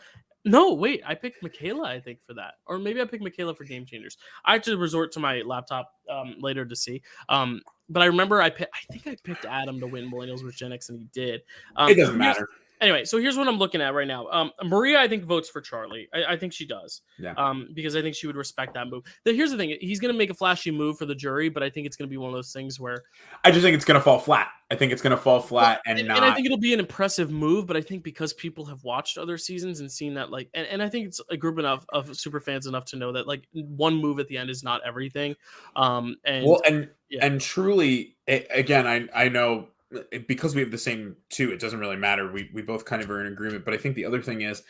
No, wait, I picked Michaela, I think, for that. Or maybe I picked Michaela for Game Changers. I had to resort to my laptop later to see. But I remember I think I picked Adam to win Millennials versus Gen X, and he did. It doesn't matter. Anyway, so here's what I'm looking at right now. Maria, I think, votes for Charlie. I think she does. Yeah. Because I think she would respect that move. Here's the thing. He's going to make a flashy move for the jury, but I think it's going to be one of those things where... I just think it's going to fall flat. I think it's going to fall flat and not... And I think it'll be an impressive move, but I think because people have watched other seasons and seen that, like... And I think it's a group enough of super fans enough to know that, like, one move at the end is not everything. And truly, again, I know... because we have the same two, it doesn't really matter. We both kind of are in agreement. But I think the other thing is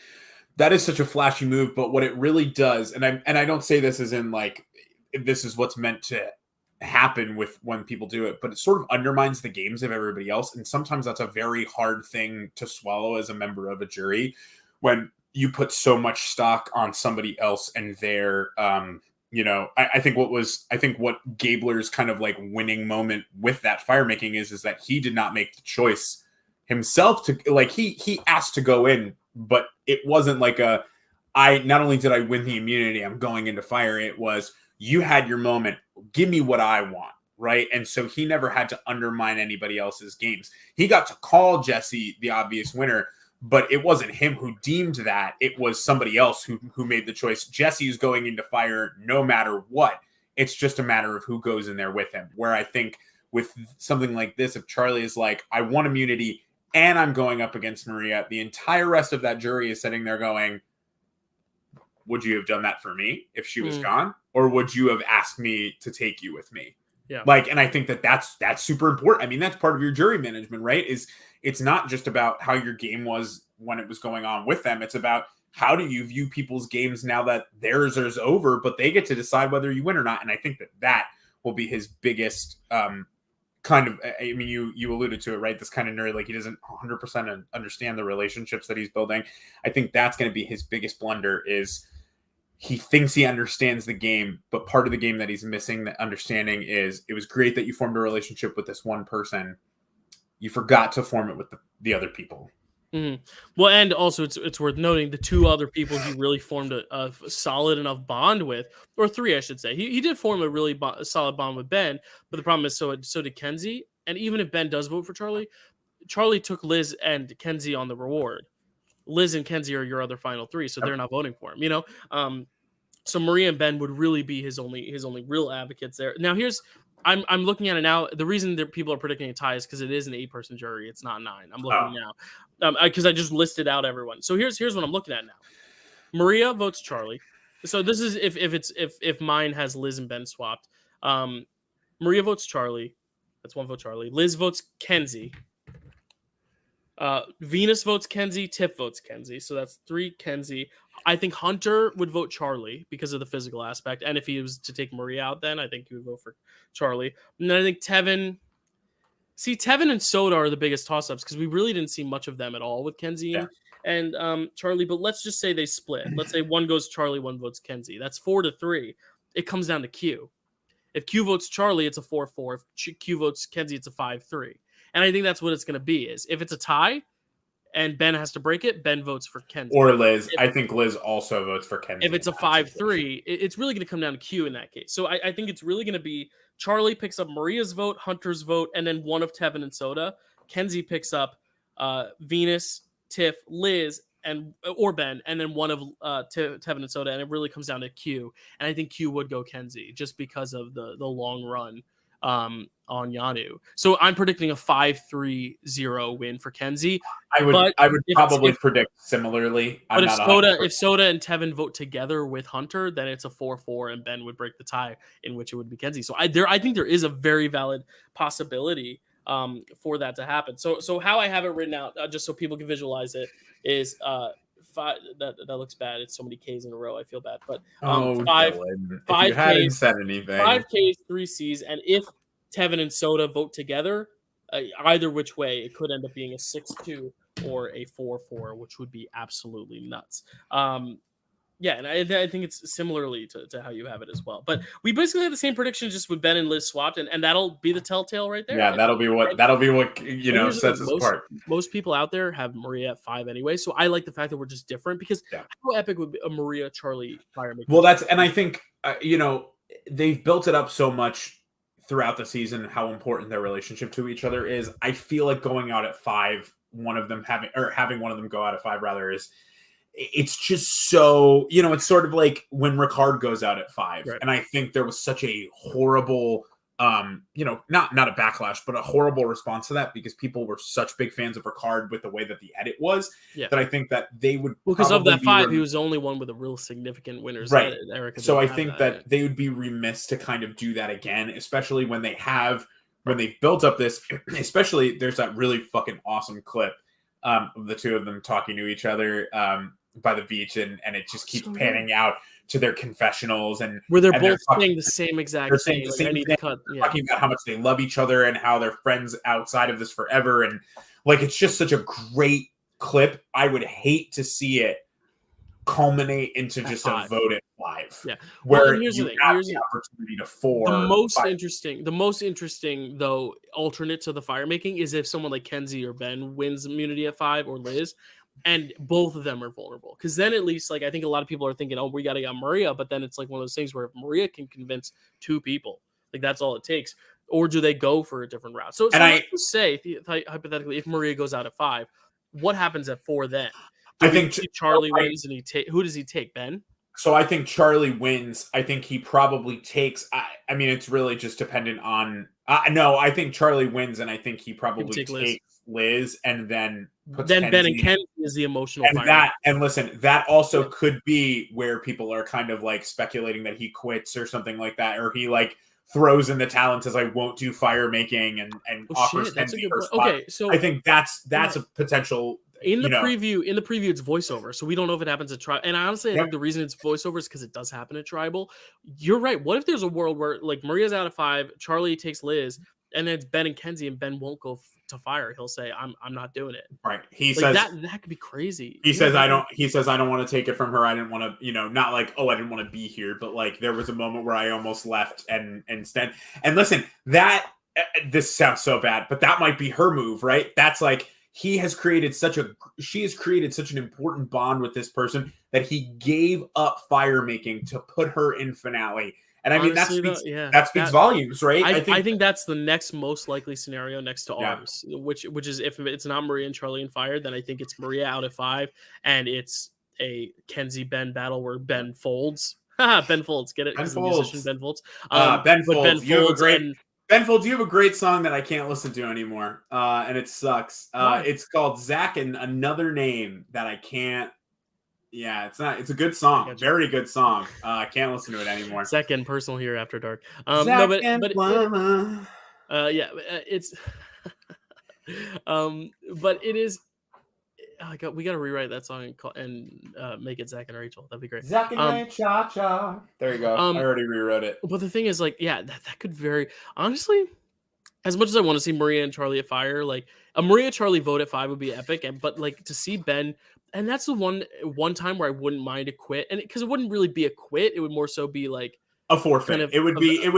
that is such a flashy move. But what it really does, and I don't say this as in like this is what's meant to happen with when people do it, but it sort of undermines the games of everybody else. And sometimes that's a very hard thing to swallow as a member of a jury when you put so much stock on somebody else and their I think what Gabler's kind of like winning moment with that fire making is that he did not make the choice himself to like, he asked to go in, but it wasn't like not only did I win the immunity, I'm going into fire. It was, you had your moment. Give me what I want. Right. And so he never had to undermine anybody else's games. He got to call Jesse the obvious winner, but it wasn't him who deemed that. It was somebody else who made the choice. Jesse's going into fire no matter what. It's just a matter of who goes in there with him. Where I think with something like this, if Charlie is like, I want immunity and I'm going up against Maria, the entire rest of that jury is sitting there going, would you have done that for me if she was gone? Or would you have asked me to take you with me? Yeah. Like, and I think that's super important. I mean, that's part of your jury management, right? It's not just about how your game was when it was going on with them. It's about how do you view people's games now that theirs is over, but they get to decide whether you win or not. And I think that will be his biggest kind of, I mean, you alluded to it, right? This kind of nerd, like he doesn't 100% understand the relationships that he's building. I think that's going to be his biggest blunder is he thinks he understands the game, but part of the game that he's missing the understanding is it was great that you formed a relationship with this one person. You forgot to form it with the other people. Mm-hmm. Well, and also it's worth noting the two other people he really formed a solid enough bond with, or three, I should say. He did form a really solid bond with Ben, but the problem is so did Kenzie. And even if Ben does vote for Charlie, Charlie took Liz and Kenzie on the reward. Liz and Kenzie are your other final three, so they're not voting for him. So Maria and Ben would really be his only real advocates there. Now I'm looking at it now. The reason that people are predicting a tie is because it is an 8-person jury. It's not 9. I'm looking now because I just listed out everyone. So here's what I'm looking at now. Maria votes Charlie. So this is if mine has Liz and Ben swapped. Maria votes Charlie. That's one vote Charlie. Liz votes Kenzie. Venus votes Kenzie, Tiff votes Kenzie. So that's 3 Kenzie. I think Hunter would vote Charlie because of the physical aspect. And if he was to take Maria out, then I think he would vote for Charlie. And then I think Tevin. See, Tevin and Soda are the biggest toss-ups because we really didn't see much of them at all with Kenzie and Charlie. But let's just say they split. Let's say one goes Charlie, one votes Kenzie. That's 4-3. It comes down to Q. If Q votes Charlie, it's a 4-4. If Q votes Kenzie, it's a 5-3. And I think that's what it's going to be. Is if it's a tie and Ben has to break it, Ben votes for Kenzie. Or Liz. I think Liz also votes for Kenzie. If it's a 5-3, it's really going to come down to Q in that case. So I think it's really going to be Charlie picks up Maria's vote, Hunter's vote, and then one of Tevin and Soda. Kenzie picks up Venus, Tiff, Liz, or Ben, and then one of Tevin and Soda, and it really comes down to Q. And I think Q would go Kenzie just because of the long run on Yanu. So I'm predicting a 5-3-0 win for Kenzie. I would probably predict similarly. But if Soda and Tevin vote together with Hunter, then it's a 4-4, and Ben would break the tie, in which it would be Kenzie. So I think there is a very valid possibility for that to happen. So how I have it written out, just so people can visualize it, is 5. That looks bad. It's so many Ks in a row. I feel bad. But 5 Ks, said anything. 5 Ks, 3 Cs, and if Tevin and Soda vote together, either which way, it could end up being a 6-2 or a 4-4, which would be absolutely nuts. And I think it's similarly to how you have it as well. But we basically have the same prediction, just with Ben and Liz swapped, and that'll be the telltale right there. Yeah, that'll be what sets us apart. Most people out there have Maria at 5 anyway, so I like the fact that we're just different, because how epic would be a Maria Charlie fire making? Well, and I think they've built it up so much throughout the season how important their relationship to each other is. I feel like going out at 5, having one of them go out at 5 rather, it's just so, it's sort of like when Ricard goes out at 5. Right. And I think there was such a horrible, not a backlash, but a horrible response to that, because people were such big fans of Ricard with the way that the edit was, that I think that they would, because of that 5, he was the only one with a real significant winners. Right. Erica, so I think that they would be remiss to kind of do that again, especially when they've built up this, especially there's that really fucking awesome clip of the two of them talking to each other by the beach, and it just keeps panning out to their confessionals, and where they're both saying the same exact thing. Talking about how much they love each other and how they're friends outside of this forever, and like it's just such a great clip. I would hate to see it culminate into just a vote at 5. Yeah, where you have the opportunity to 4. The most interesting though alternate to the fire making is if someone like Kenzie or Ben wins immunity at 5, or Liz, and both of them are vulnerable, because then at least, like, I think a lot of people are thinking, oh, we got to get Maria, but then it's like one of those things where if Maria can convince 2 people, like, that's all it takes. Or do they go for a different route? So let's just say, hypothetically, if Maria goes out at 5, what happens at 4 then? I think Charlie wins, and who does he take? Ben? So I think Charlie wins. I think he probably takes. I mean, it's really just dependent on. No, I think Charlie wins, and I think he probably takes Liz, and then Ben and Ken is the emotional. And listen, that also could be where people are kind of like speculating that he quits or something like that, or he like throws in the talent, says I won't do fire making, and offers Kenzie her spot. Okay, so I think that's a potential. In the preview, it's voiceover, so we don't know if it happens at Tribal. And honestly, I think the reason it's voiceover is because it does happen at Tribal. You're right. What if there's a world where, like, Maria's out of 5, Charlie takes Liz, and then it's Ben and Kenzie, and Ben won't go to fire? He'll say, "I'm not doing it." Right. He says that could be crazy. He says, "I don't." He says, "I don't want to take it from her. I didn't want to, not like, oh, I didn't want to be here, but like there was a moment where I almost left, and instead." And listen, this sounds so bad, but that might be her move, right? That's like. She has created such an important bond with this person that he gave up fire making to put her in finale. And I mean, that speaks volumes, right? I think that's the next most likely scenario next to ours, which is if it's not Maria and Charlie in fire, then I think it's Maria out at 5, and it's a Kenzie Ben battle where Ben folds. Ben folds, get it? Ben Folds. Musician Ben Folds. Ben Folds. Ben Folds, you have a great song that I can't listen to anymore, and it sucks. It's called Zach and Another Name that I can't. Yeah, it's not. It's a good song, very good song. I can't listen to it anymore. Second personal here after dark. It's But it is. We got to rewrite that song and make it Zach and Rachel. That'd be great. Zach and Ray, cha cha. There you go. I already rewrote it. But the thing is, like, yeah, that could vary. Honestly, as much as I want to see Maria and Charlie at fire, like a Maria Charlie vote at 5 would be epic. But like to see Ben, and that's the one time where I wouldn't mind a quit, and because it wouldn't really be a quit, it would more so be like a forfeit. Kind of it would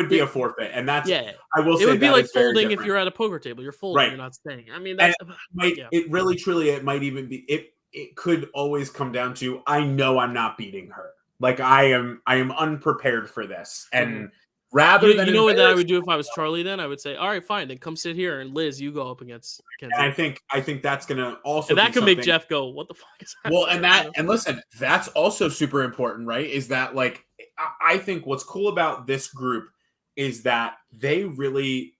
be a forfeit, and that's I will say it would be that like folding if you're at a poker table. You're folding, right. You're not staying. I mean, that's it really truly it might even be it could always come down to I know I'm not beating her. Like I am unprepared for this, and rather than what I would do if I was Charlie, then I would say, all right, fine, then come sit here, and Liz, you go up against Kenzie. And I think that's gonna also and that could make Jeff go, what the fuck is that? Well, and listen, that's also super important, right? Is that like I think what's cool about this group is that they really,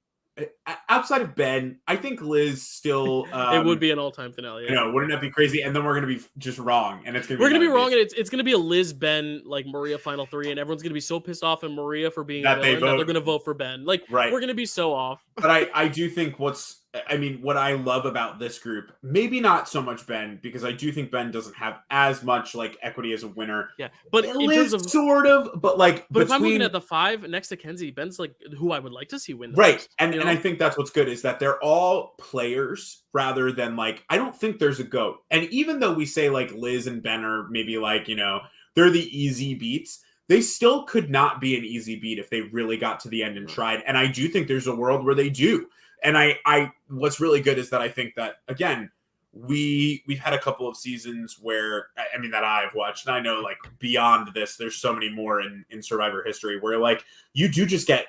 outside of Ben, I think Liz still. It would be an all-time finale. You know, wouldn't that be crazy? And then we're going to be just wrong, and it's going to we're going to be wrong, and it's going to be a Liz Ben like Maria final 3, and everyone's going to be so pissed off at Maria for being that they're going to vote for Ben. Like, we're going to be so off. But I do think what I love about this group, maybe not so much Ben, because I do think Ben doesn't have as much like equity as a winner. Yeah, but in terms of sort of, but like, but if I'm looking at the 5 next to Kenzie, Ben's like who I would like to see win. Right, and I think that's what's good is that they're all players rather than like I don't think there's a GOAT. And even though we say like Liz and Ben are maybe like they're the easy beats, they still could not be an easy beat if they really got to the end and tried. And I do think there's a world where they do. And I what's really good is that I think that again we've had a couple of seasons where I mean that I've watched, and I know like beyond this there's so many more in Survivor history where like you do just get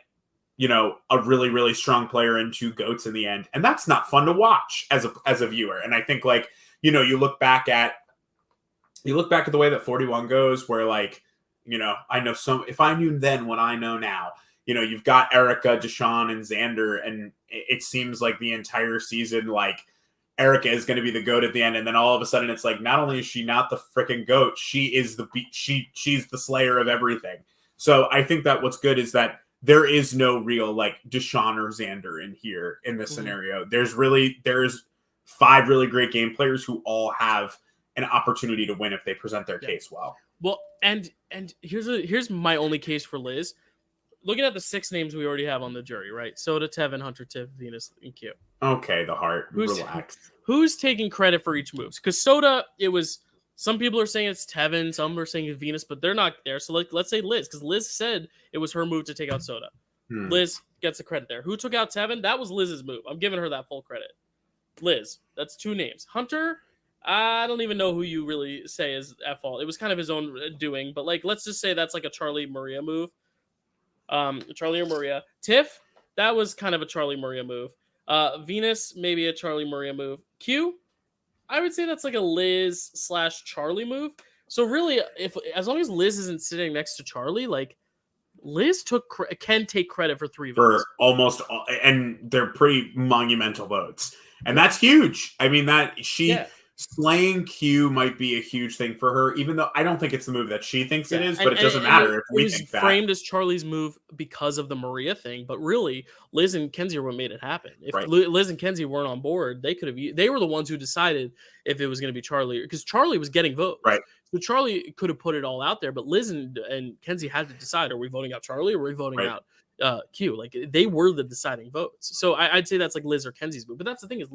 a really really strong player and 2 GOATs in the end, and that's not fun to watch as a viewer. And I think like you look back at the way that 41 goes, where like I know if I knew then what I know now. You've got Erica, Deshaun, and Xander, and it seems like the entire season, like Erica is going to be the GOAT at the end, and then all of a sudden, it's like not only is she not the freaking GOAT, she is she's the slayer of everything. So I think that what's good is that there is no real like Deshaun or Xander in here in this scenario. There's 5 really great game players who all have an opportunity to win if they present their case well. Well, and here's my only case for Liz. Looking at the 6 names we already have on the jury, right? Soda, Tevin, Hunter, Tiff, Venus, and Q. Okay, the heart. Relax. Who's taking credit for each move? Because Soda, it was some people are saying it's Tevin, some are saying it's Venus, but they're not there. So let's say Liz, because Liz said it was her move to take out Soda. Liz gets the credit there. Who took out Tevin? That was Liz's move. I'm giving her that full credit. Liz, that's 2 names. Hunter, I don't even know who you really say is at fault. It was kind of his own doing, but like let's just say that's like a Charlie Maria move. Charlie or Maria. Tiff, that was kind of a Charlie Maria move. Venus, maybe a Charlie Maria move. Q, I would say that's like a Liz / Charlie move. So really, as long as Liz isn't sitting next to Charlie, like Liz can take credit for 3 votes. For almost all, and they're pretty monumental votes. And that's huge. I mean, slaying Q might be a huge thing for her, even though I don't think it's the move that she thinks it is, but it doesn't matter if we think that. It was framed as Charlie's move because of the Maria thing, but really, Liz and Kenzie are what made it happen. If Liz and Kenzie weren't on board, they were the ones who decided if it was going to be Charlie, because Charlie was getting votes. Right. So Charlie could have put it all out there, but Liz and Kenzie had to decide, are we voting out Charlie or are we voting out Q? Like they were the deciding votes. So I'd say that's like Liz or Kenzie's move. But that's the thing is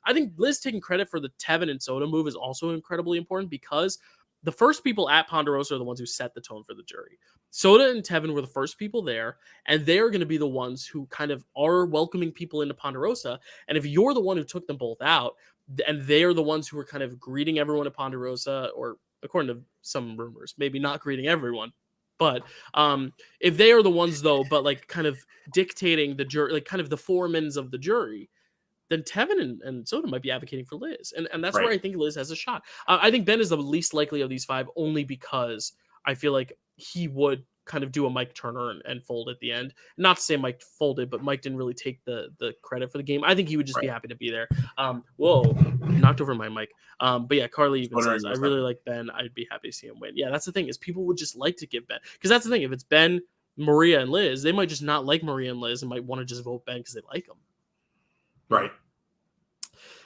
I think Liz taking credit for the Tevin and Soda move is also incredibly important because the first people at Ponderosa are the ones who set the tone for the jury. Soda and Tevin were the first people there, and they're going to be the ones who kind of are welcoming people into Ponderosa. And if you're the one who took them both out, and they are the ones who are kind of greeting everyone at Ponderosa, or according to some rumors, maybe not greeting everyone, but if they are the ones though, but like kind of dictating the jury, like kind of the foremans of the jury, then Tevin and Soda might be advocating for Liz. And that's where I think Liz has a shot. I think Ben is the least likely of these 5 only because I feel like he would kind of do a Mike Turner and fold at the end. Not to say Mike folded, but Mike didn't really take the credit for the game. I think he would just be happy to be there. Whoa, knocked over my mic. But yeah, Carly even says, I really like Ben. I'd be happy to see him win. Yeah, that's the thing is people would just like to give Ben. Because that's the thing. If it's Ben, Maria, and Liz, they might just not like Maria and Liz and might want to just vote Ben because they like them. Right.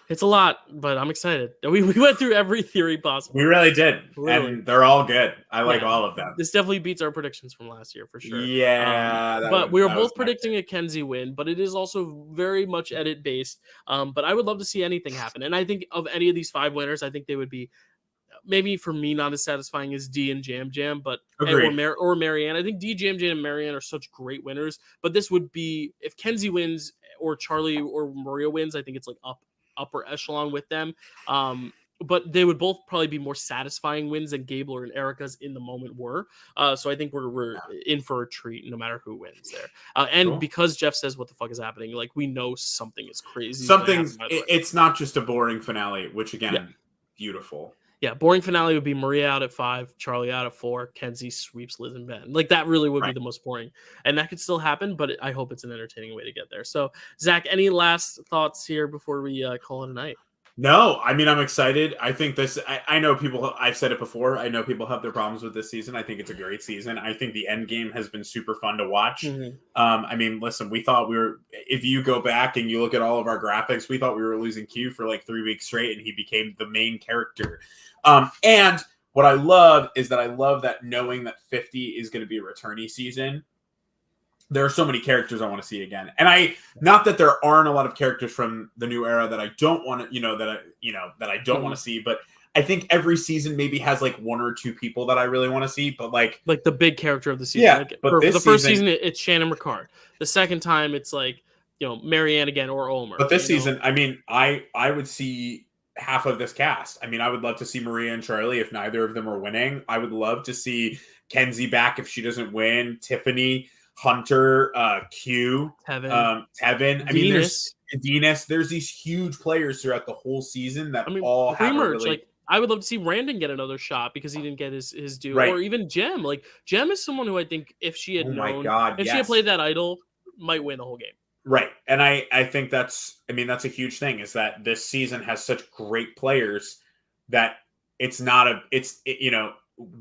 It's a lot, but I'm excited. We went through every theory possible. We really did. Really. And they're all good. I like all of them. This definitely beats our predictions from last year for sure. Yeah. But we were both predicting a Kenzie win, but it is also very much edit based. But I would love to see anything happen. And I think of any of these 5 winners, I think they would be maybe for me not as satisfying as D and Jam Jam, but or Marianne. I think D, Jam Jam, and Marianne are such great winners. But this would be if Kenzie wins or Charlie or Maria wins. I think it's like upper echelon with them. But they would both probably be more satisfying wins than Gabler and Erica's in the moment were. So I think we're in for a treat no matter who wins there. And because Jeff says what the fuck is happening, like we know something is crazy. It's not just a boring finale, which again, beautiful. Yeah, boring finale would be Maria out at 5, Charlie out at 4, Kenzie sweeps Liz and Ben. Like that really would be the most boring. And that could still happen, but I hope it's an entertaining way to get there. So, Zach, any last thoughts here before we call it a night? No, I mean, I'm excited. I think this, I know people, I've said it before. I know people have their problems with this season. I think it's a great season. I think the end game has been super fun to watch. Mm-hmm. I mean, listen, we thought if you go back and you look at all of our graphics, we thought we were losing Q for like 3 weeks straight and he became the main character. And what I love is that I love that knowing that 50 is going to be a returnee season. There are so many characters I want to see again. And not that there aren't a lot of characters from the new era that I don't want to, that I don't want to see, but I think every season maybe has like 1 or 2 people that I really want to see, but like the big character of the season. Yeah, like, but for the first season, it's Shannon Ricard. The second time it's like, Marianne again or Omer. But this season, I mean, I would see half of this cast. I mean, I would love to see Maria and Charlie if neither of them are winning. I would love to see Kenzie back if she doesn't win, Tiffany, Hunter, Q, Tevin. I mean, there's Venus. There's these huge players throughout the whole season that all have a really... Like, I would love to see Randon get another shot because he didn't get his due, or even Jem. Like Jem is someone who I think if she had she had played that idol, might win the whole game. Right, and I think that's a huge thing is that this season has such great players that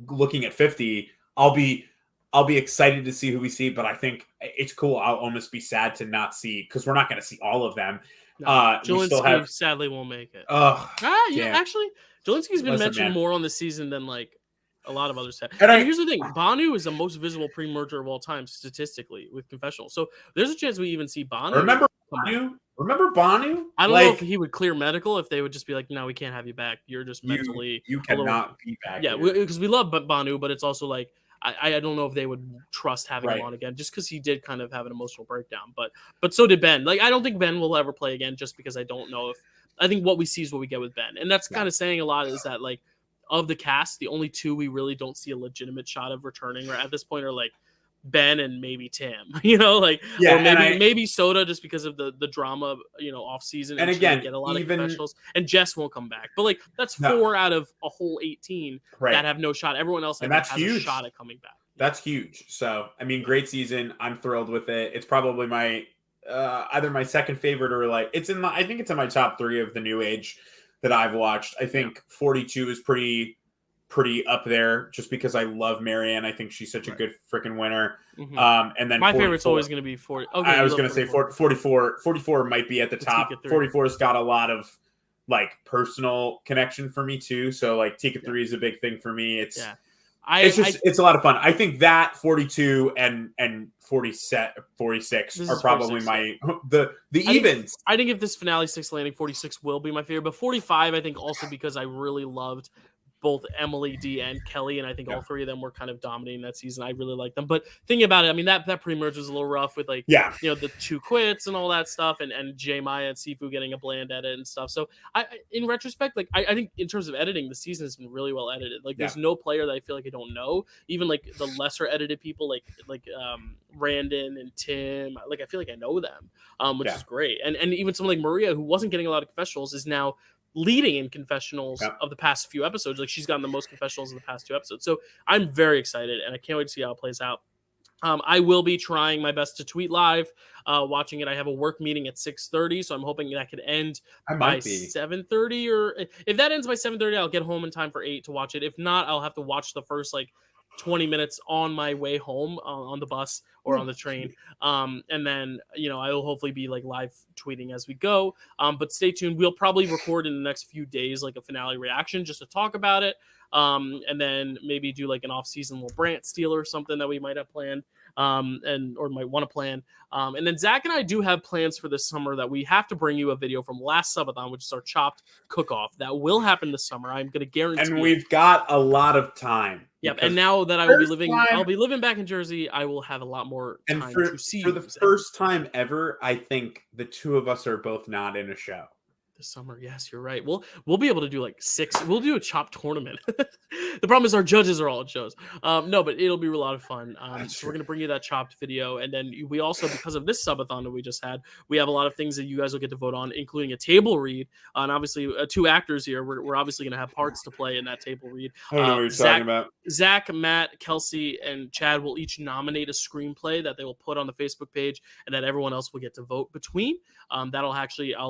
looking at 50, I'll be excited to see who we see, but I think it's cool. I'll almost be sad to not see because we're not going to see all of them. No, Jelinski sadly won't make it. Actually, Jelinski's been mentioned more on the season than like a lot of others have. And here's the thing: Banu is the most visible pre-merger of all time statistically with Confessional. So there's a chance we even see Banu. Remember Banu? I don't know if he would clear medical. If they would just be like, "No, we can't have you back. You're just mentally you cannot be back." Yeah, because we love Banu, but it's also like. I don't know if they would trust having him on again, just because he did kind of have an emotional breakdown. But so did Ben. Like I don't think Ben will ever play again, just because I don't know if I think what we see is what we get with Ben, and that's kind of saying a lot. Is that like of the cast, the only 2 we really don't see a legitimate shot of returning at this point are like Ben and maybe Tam. Or maybe Soda just because of the drama, off season. And again, get a lot of confessionals, and Jess won't come back. But like that's 4 out of a whole 18 that have no shot. Everyone else has a shot at coming back. That's huge. So I mean, great season. I'm thrilled with it. It's probably my either my second favorite or like I think it's in my top 3 of the new age that I've watched. I think 42 is pretty up there just because I love Marianne. I think she's such a good freaking winner. Mm-hmm. And then my favorite's always going to be 40. Okay, I was going to say 44. 44 might be at the top. 44's got a lot of like personal connection for me too. So like Tika 3 is a big thing for me. It's a lot of fun. I think that 42 and 46 are probably the evens. I think if this finale sticks landing, 46 will be my favorite, but 45 I think also because I really loved both Emily, D, and Kelly, and I think all 3 of them were kind of dominating that season. I really like them. But thinking about it, I mean, that pre-merge was a little rough with like, the 2 quits and all that stuff, and J Maya and Sifu getting a bland edit and stuff. So in retrospect, like I think in terms of editing, the season has been really well edited. Like there's no player that I feel like I don't know. Even like the lesser edited people, like Randon and Tim, like I feel like I know them, which is great. And even someone like Maria, who wasn't getting a lot of confessionals, is now leading in confessionals of the past few episodes. Like she's gotten the most confessionals in the past 2 episodes. So I'm very excited and I can't wait to see how it plays out. I will be trying my best to tweet live, watching it. I have a work meeting at 6:30, so I'm hoping that could end by 7:30. Or if that ends by 7:30, I'll get home in time for 8 to watch it. If not, I'll have to watch the first like 20 minutes on my way home on the bus or on the train. And then, I will hopefully be like live tweeting as we go. But stay tuned. We'll probably record in the next few days, like a finale reaction just to talk about it. And then maybe do like an off-season little Brant steal or something that we might have planned. Or might want to plan. And then Zach and I do have plans for this summer that we have to bring you a video from last subathon, which is our chopped cook-off. That will happen this summer. I'm going to guarantee. And we've got a lot of time. Yep. And now that I'll be living back in Jersey, I will have a lot more time to see. For the first time ever, I think the two of us are both not in a show. This summer, yes, you're right. We'll be able to do like 6. We'll do a chop tournament. The problem is our judges are all at shows. No, but it'll be a lot of fun. So we're gonna bring you that chopped video, and then we also, because of this subathon that we just had, we have a lot of things that you guys will get to vote on, including a table read. And obviously, 2 actors here. We're obviously gonna have parts to play in that table read. I don't know what you're talking about. Zach, Matt, Kelsey, and Chad will each nominate a screenplay that they will put on the Facebook page, and then everyone else will get to vote between. I'll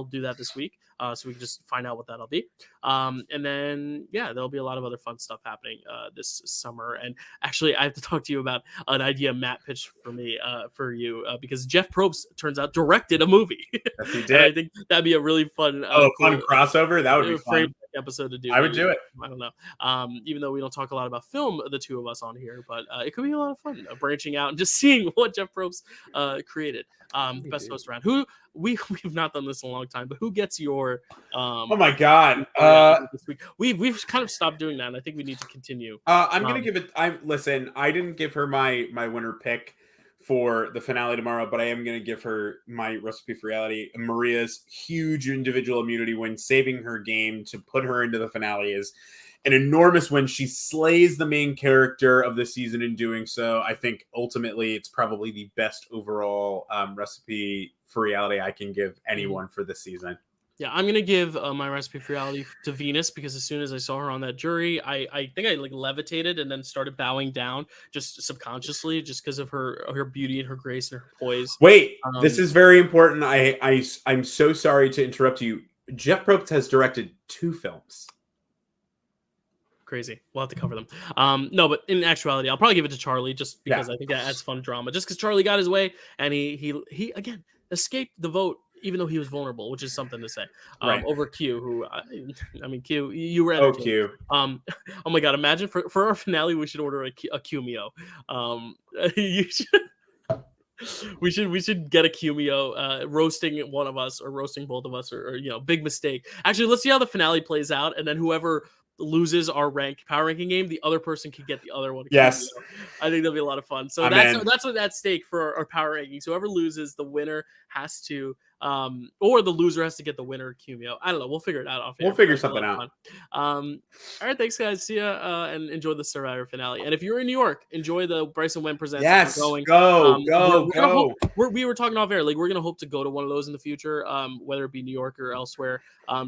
do that this week. So we can just find out what that'll be. And then, there'll be a lot of other fun stuff happening this summer. And actually, I have to talk to you about an idea Matt pitched for you, because Jeff Probst, turns out, directed a movie. Yes, he did. And I think that'd be a really fun fun crossover. That would be fun. Episode to do. I would do it. I don't know. Even though we don't talk a lot about film, the two of us on here, but it could be a lot of fun branching out and just seeing what Jeff Probst created. Best host around. Who we've not done this in a long time, but who gets your oh my god, this week? We've kind of stopped doing that, and I think we need to continue. I'm gonna give it. I didn't give her my winner pick for the finale tomorrow, but I am going to give her my recipe for reality. Maria's huge individual immunity win, saving her game to put her into the finale, is an enormous win. She slays the main character of the season in doing so. I think ultimately it's probably the best overall recipe for reality I can give anyone for this season. Yeah, I'm gonna give my recipe for reality to Venus, because as soon as I saw her on that jury, I think I like levitated and then started bowing down just subconsciously, just because of her beauty and her grace and her poise. Wait, this is very important. I'm so sorry to interrupt you. Jeff Probst has directed 2 films. Crazy. We'll have to cover them. No, but in actuality, I'll probably give it to Charlie, just because I think that adds fun drama. Just because Charlie got his way and he again escaped the vote, even though he was vulnerable, which is something to say. Over Q, who I mean, Q, you were at Q. Oh my god! Imagine for our finale, we should order a Qmio. We should get a Qmio, roasting one of us or roasting both of us, or big mistake. Actually, let's see how the finale plays out, and then whoever loses our power ranking game, the other person can get the other one. Yes, I think that'll be a lot of fun. So that's what's at stake for our power rankings. Whoever loses, the winner has to, or the loser has to get the winner Qmio. I don't know. We'll figure it out. We'll figure something out. All right, thanks guys. See ya, and enjoy the Survivor finale. And if you're in New York, enjoy the Bryson Wen presents. Yes, go. We were talking off air. Like, we're gonna hope to go to one of those in the future, whether it be New York or elsewhere.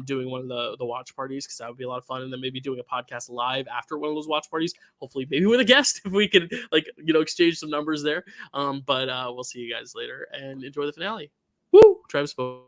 Doing one of the watch parties, because that would be a lot of fun, and then maybe doing a podcast live after one of those watch parties. Hopefully, maybe with a guest, if we could exchange some numbers there. But we'll see you guys later, and enjoy the finale. Woo! Travis spoke.